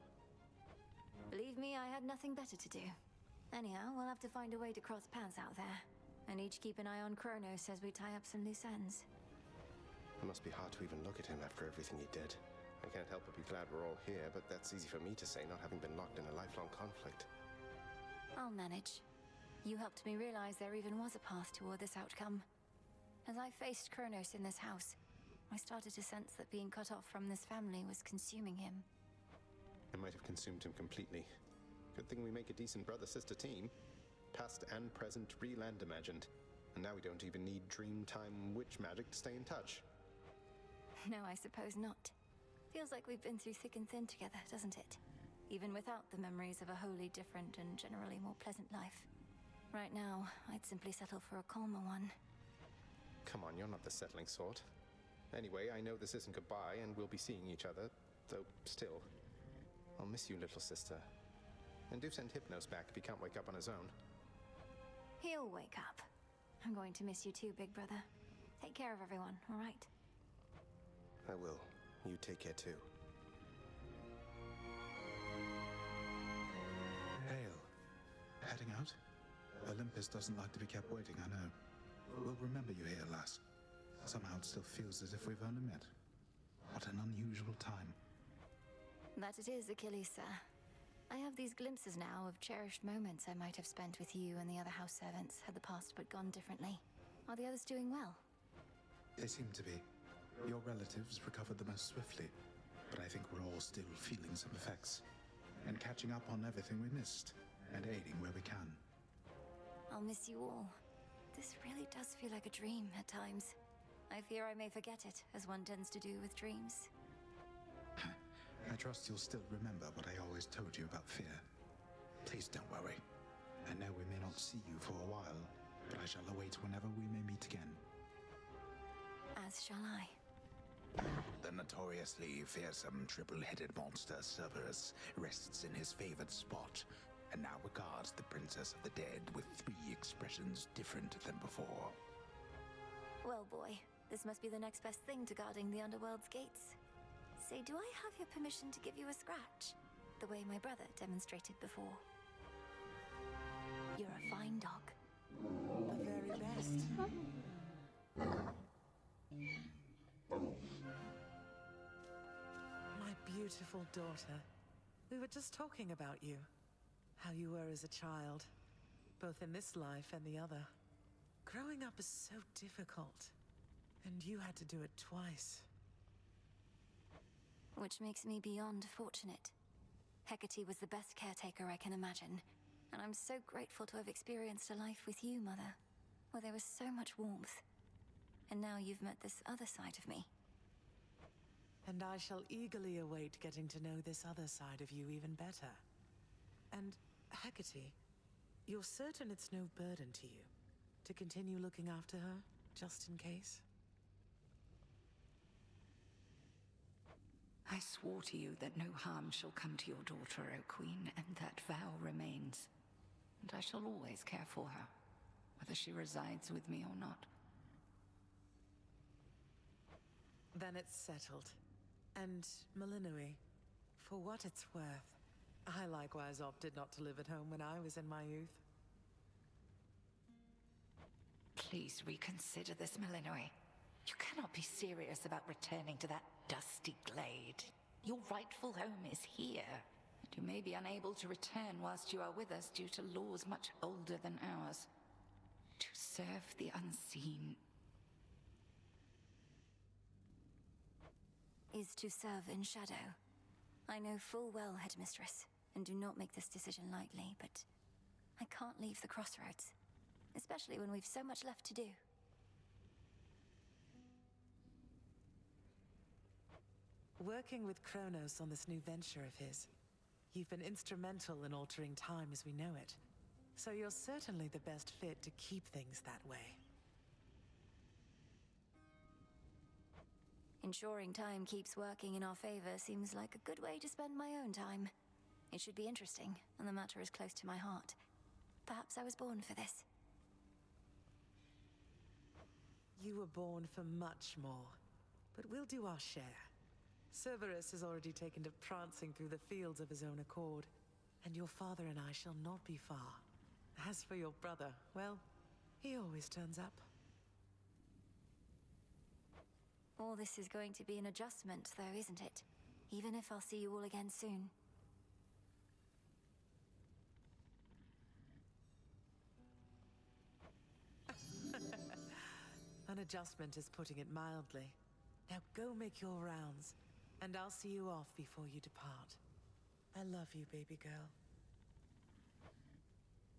Believe me, I had nothing better to do. Anyhow, we'll have to find a way to cross paths out there. And each keep an eye on Kronos as we tie up some loose ends. It must be hard to even look at him after everything he did. I can't help but be glad we're all here, but that's easy for me to say, not having been locked in a lifelong conflict. I'll manage. You helped me realize there even was a path toward this outcome. As I faced Kronos in this house, I started to sense that being cut off from this family was consuming him. It might have consumed him completely. Good thing we make a decent brother-sister team. Past and present, real and imagined. And now we don't even need Dreamtime witch magic to stay in touch. No, I suppose not. Feels like we've been through thick and thin together, doesn't it? Even without the memories of a wholly different and generally more pleasant life. Right now, I'd simply settle for a calmer one. Come on, you're not the settling sort. Anyway, I know this isn't goodbye, and we'll be seeing each other, though still. I'll miss you, little sister. And do send Hypnos back if he can't wake up on his own. He'll wake up. I'm going to miss you too, big brother. Take care of everyone, all right? I will. You take care too. Hail. Heading out? Olympus doesn't like to be kept waiting, I know. We'll remember you here, lass. Somehow it still feels as if we've only met. What an unusual time. That it is, Achilles, sir. I have these glimpses now of cherished moments I might have spent with you and the other house servants had the past but gone differently. Are the others doing well? They seem to be. Your relatives recovered the most swiftly, but I think we're all still feeling some effects. And catching up on everything we missed, and aiding where we can. I'll miss you all. This really does feel like a dream at times. I fear I may forget it, as one tends to do with dreams. I trust you'll still remember what I always told you about fear. Please don't worry. I know we may not see you for a while, but I shall await whenever we may meet again. As shall I. The notoriously fearsome triple-headed monster Cerberus rests in his favored spot, and now regards the Princess of the Dead with 3 expressions different than before. Well, boy, this must be the next best thing to guarding the Underworld's gates. Say, do I have your permission to give you a scratch? The way my brother demonstrated before. You're a fine dog. The very best. My beautiful daughter. We were just talking about you. How you were as a child. Both in this life and the other. Growing up is so difficult. And you had to do it twice. Which makes me beyond fortunate. Hecate was the best caretaker I can imagine. And I'm so grateful to have experienced a life with you, Mother. Where there was so much warmth. And now you've met this other side of me. And I shall eagerly await getting to know this other side of you even better. And, Hecate, you're certain it's no burden to you to continue looking after her, just in case? I swore to you that no harm shall come to your daughter, O Queen, and that vow remains. And I shall always care for her, whether she resides with me or not. Then it's settled. And Malinui, for what it's worth, I likewise opted not to live at home when I was in my youth. Please reconsider this, Malinui. You cannot be serious about returning to that dusty glade. Your rightful home is here. And you may be unable to return whilst you are with us due to laws much older than ours. To serve the unseen is to serve in shadow. I know full well, Headmistress, and do not make this decision lightly, but I can't leave the crossroads, especially when we've so much left to do. Working with Kronos on this new venture of his, you've been instrumental in altering time as we know it. So you're certainly the best fit to keep things that way. Ensuring time keeps working in our favor seems like a good way to spend my own time. It should be interesting, and the matter is close to my heart. Perhaps I was born for this. You were born for much more, but we'll do our share. Cerberus has already taken to prancing through the fields of his own accord, and your father and I shall not be far. As for your brother, well, he always turns up. All this is going to be an adjustment, though, isn't it? Even if I'll see you all again soon. An adjustment is putting it mildly. Now go make your rounds, and I'll see you off before you depart. I love you, baby girl.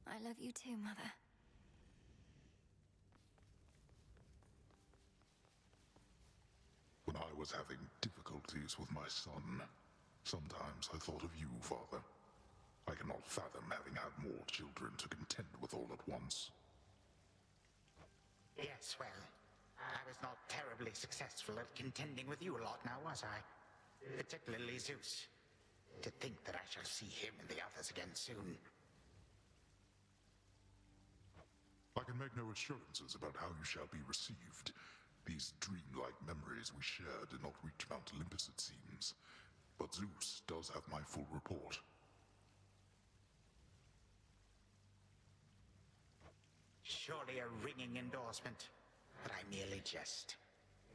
I love you too, Mother. When I was having difficulties with my son, sometimes I thought of you, Father. I cannot fathom having had more children to contend with all at once. Yes, well, I was not terribly successful at contending with you a lot now, was I? Particularly Zeus. To think that I shall see him and the others again soon. I can make no assurances about how you shall be received. These dreamlike memories we share did not reach Mount Olympus, it seems. But Zeus does have my full report. Surely a ringing endorsement, but I merely jest.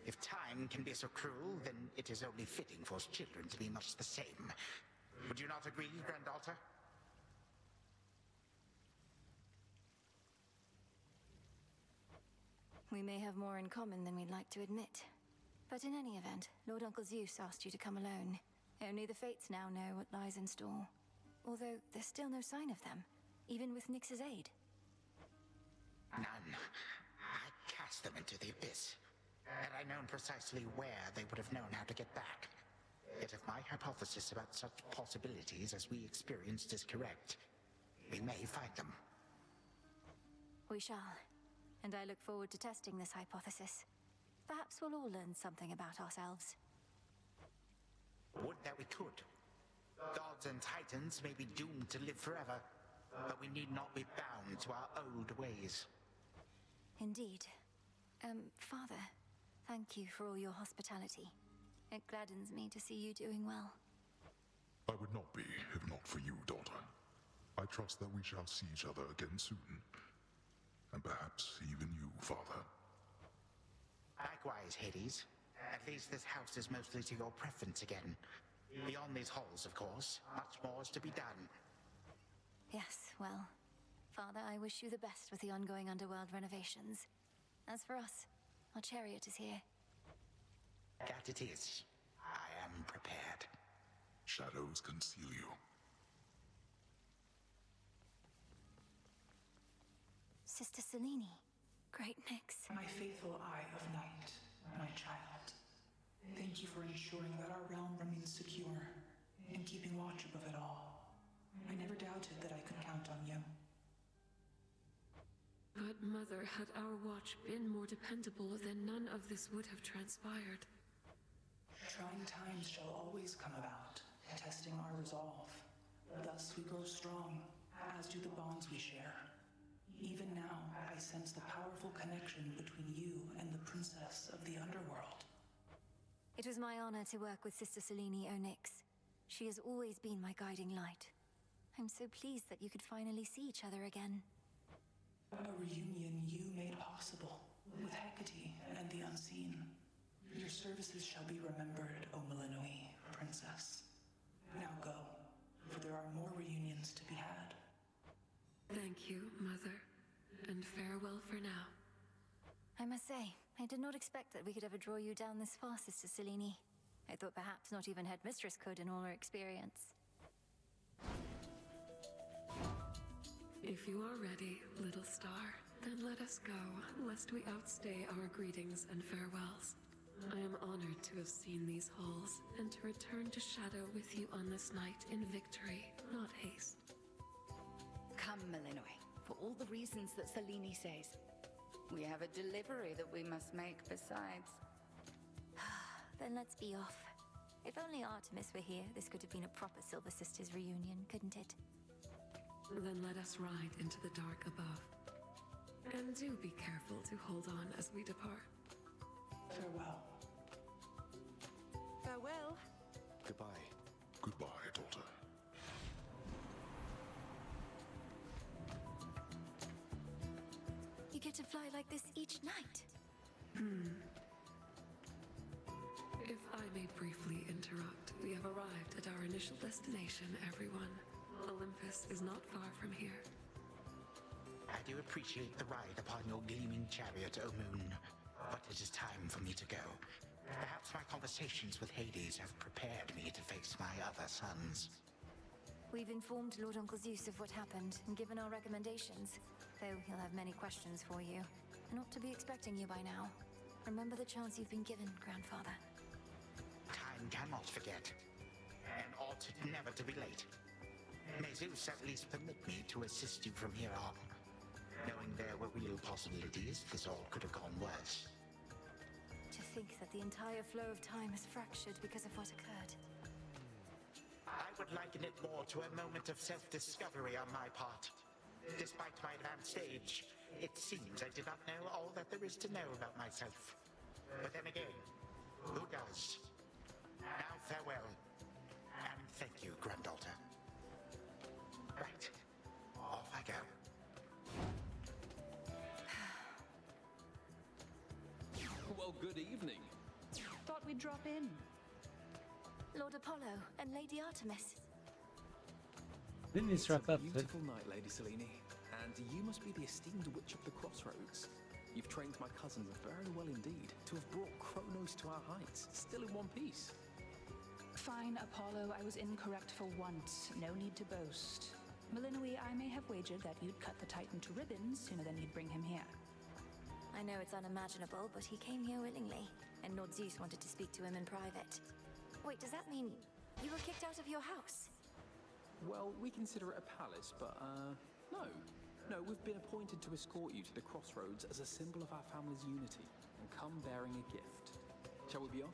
If time can be so cruel, then it is only fitting for children to be much the same. Would you not agree, granddaughter? We may have more in common than we'd like to admit. But in any event, Lord Uncle Zeus asked you to come alone. Only the Fates now know what lies in store. Although there's still no sign of them, even with Nyx's aid. None. I cast them into the abyss. Had I known precisely where, they would have known how to get back. Yet if my hypothesis about such possibilities as we experienced is correct, we may find them. We shall. And I look forward to testing this hypothesis. Perhaps we'll all learn something about ourselves. Would that we could. Gods and titans may be doomed to live forever, but we need not be bound to our old ways. Indeed. Father, thank you for all your hospitality. It gladdens me to see you doing well. I would not be, if not for you, daughter. I trust that we shall see each other again soon. And perhaps even you, Father. Likewise, Hades. At least this house is mostly to your preference again. Beyond these halls, of course, much more is to be done. Yes, well, Father, I wish you the best with the ongoing underworld renovations. As for us, our chariot is here. That it is. I am prepared. Shadows conceal you. Sister Selene. Great Nyx. My faithful eye of night, my child. Thank you for ensuring that our realm remains secure and keeping watch above it all. I never doubted that I could count on you. But Mother, had our watch been more dependable, then none of this would have transpired. Trying times shall always come about, testing our resolve. Thus we grow strong, as do the bonds we share. Even now, I sense the powerful connection between you and the princess of the underworld. It was my honor to work with Sister Selene Onyx. She has always been my guiding light. I'm so pleased that you could finally see each other again. A reunion you made possible, with Hecate and the Unseen. Your services shall be remembered, O Melinoi, princess. Now go, for there are more reunions to be had. Thank you, Mother, and farewell for now. I must say, I did not expect that we could ever draw you down this far, Sister Selene. I thought perhaps not even Headmistress could in all her experience. If you are ready, little star, then let us go, lest we outstay our greetings and farewells. I am honored to have seen these halls, and to return to Shadow with you on this night in victory, not haste. Come, Melinoi, for all the reasons that Selene says. We have a delivery that we must make besides. Then let's be off. If only Artemis were here, this could have been a proper Silver Sisters reunion, couldn't it? Then let us ride into the dark above. And do be careful to hold on as we depart. Farewell. Farewell. Goodbye. Goodbye, daughter. You get to fly like this each night. I may briefly interrupt, we have arrived at our initial destination, everyone. Olympus is not far from here. I do appreciate the ride upon your gleaming chariot, O Moon, but it is time for me to go. Perhaps my conversations with Hades have prepared me to face my other sons. We've informed Lord Uncle Zeus of what happened and given our recommendations, though he'll have many questions for you. And ought to be expecting you by now. Remember the chance you've been given, Grandfather. Time cannot forget, and ought never to be late. May Zeus at least permit me to assist you from here on. Knowing there were real possibilities, this all could have gone worse. To think that the entire flow of time is fractured because of what occurred. I would liken it more to a moment of self-discovery on my part. Despite my advanced age, it seems I did not know all that there is to know about myself. But then again, who does? Now farewell, and thank you, granddaughter. Right, off I go. Well, good evening. Thought we'd drop in. Lord Apollo and Lady Artemis. Didn't you strap up? Beautiful night, Lady Selene. And you must be the esteemed witch of the crossroads. You've trained my cousins very well indeed to have brought Kronos to our heights, still in one piece. Fine, Apollo, I was incorrect for once. No need to boast. Melinoi, I may have wagered that you'd cut the Titan to ribbons sooner than you'd bring him here. I know it's unimaginable, but he came here willingly, and Lord Zeus wanted to speak to him in private. Wait, does that mean you were kicked out of your house? Well, we consider it a palace, but, no. No, we've been appointed to escort you to the crossroads as a symbol of our family's unity, and come bearing a gift. Shall we be off?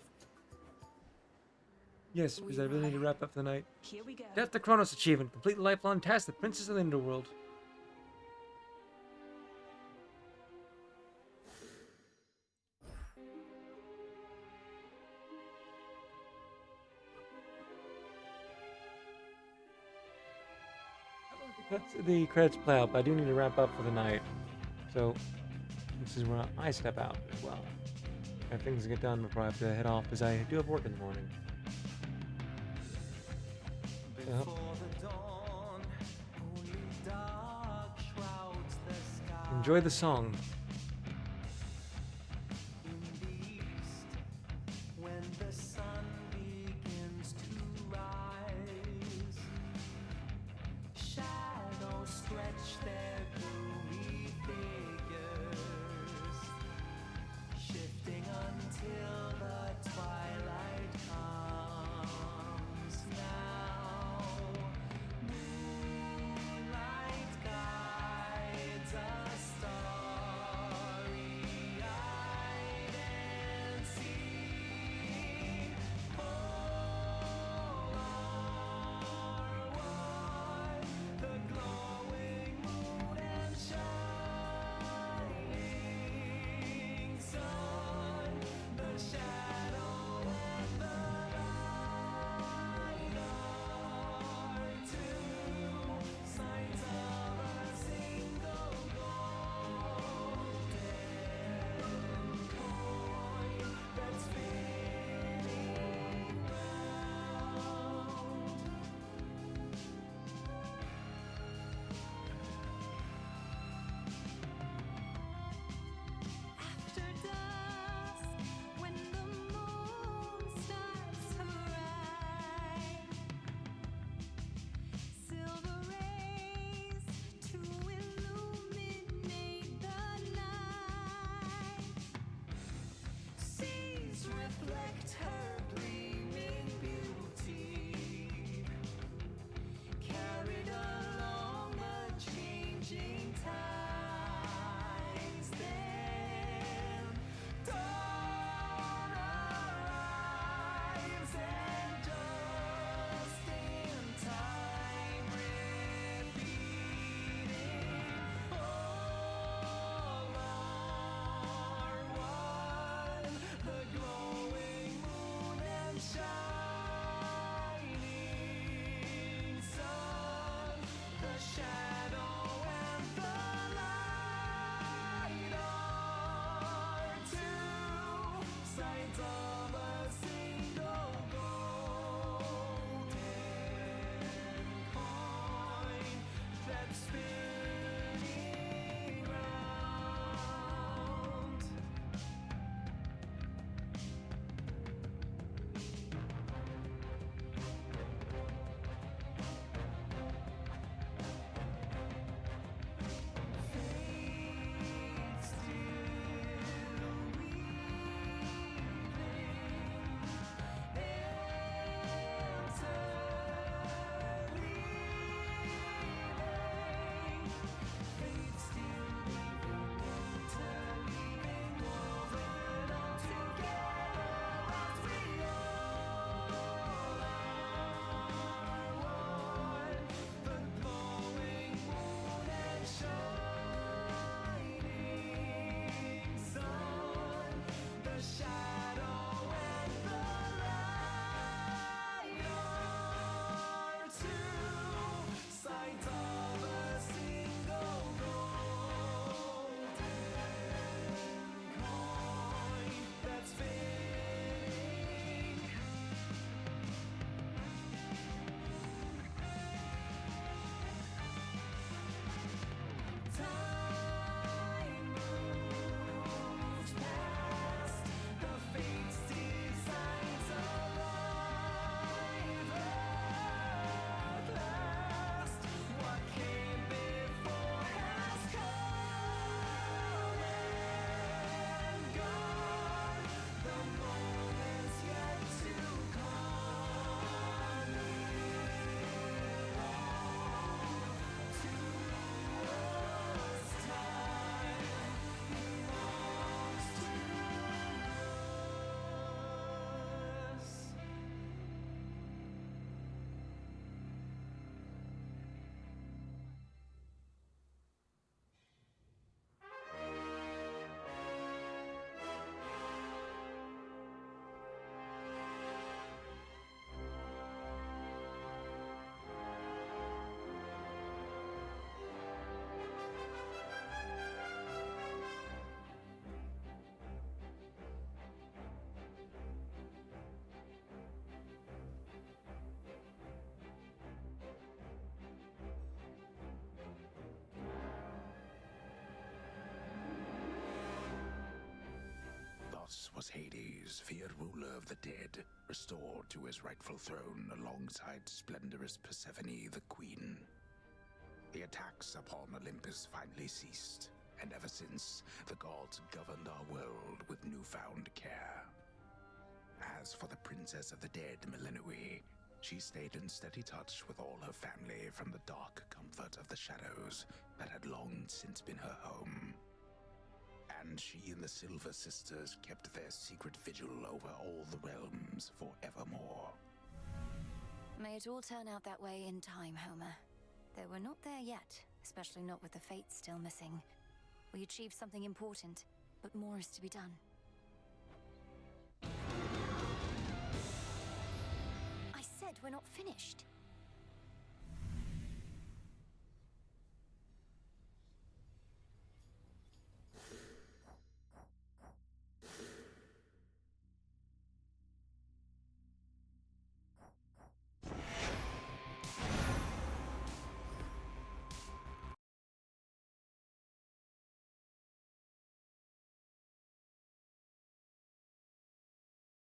Yes, because I really need to wrap up the night. Here we go. Death to Kronos achievement. Complete the lifelong task, the Princess of the Underworld. The credits play out, but I do need to wrap up for the night. So, this is where I step out as well. I have things to get done before I have to head off, because I do have work in the morning. So, enjoy the song. When the sun begins to rise, shadows stretch their gloomy figures, shifting until the twilight comes now. Moonlight guides a star was Hades, feared ruler of the dead, restored to his rightful throne alongside splendorous Persephone, the queen. The attacks upon Olympus finally ceased, and ever since, the gods governed our world with newfound care. As for the Princess of the Dead, Melinoi, she stayed in steady touch with all her family from the dark comfort of the shadows that had long since been her home. And she and the Silver Sisters kept their secret vigil over all the realms forevermore. May it all turn out that way in time, Homer. Though we're not there yet, especially not with the Fates still missing. We achieved something important, but more is to be done. I said we're not finished.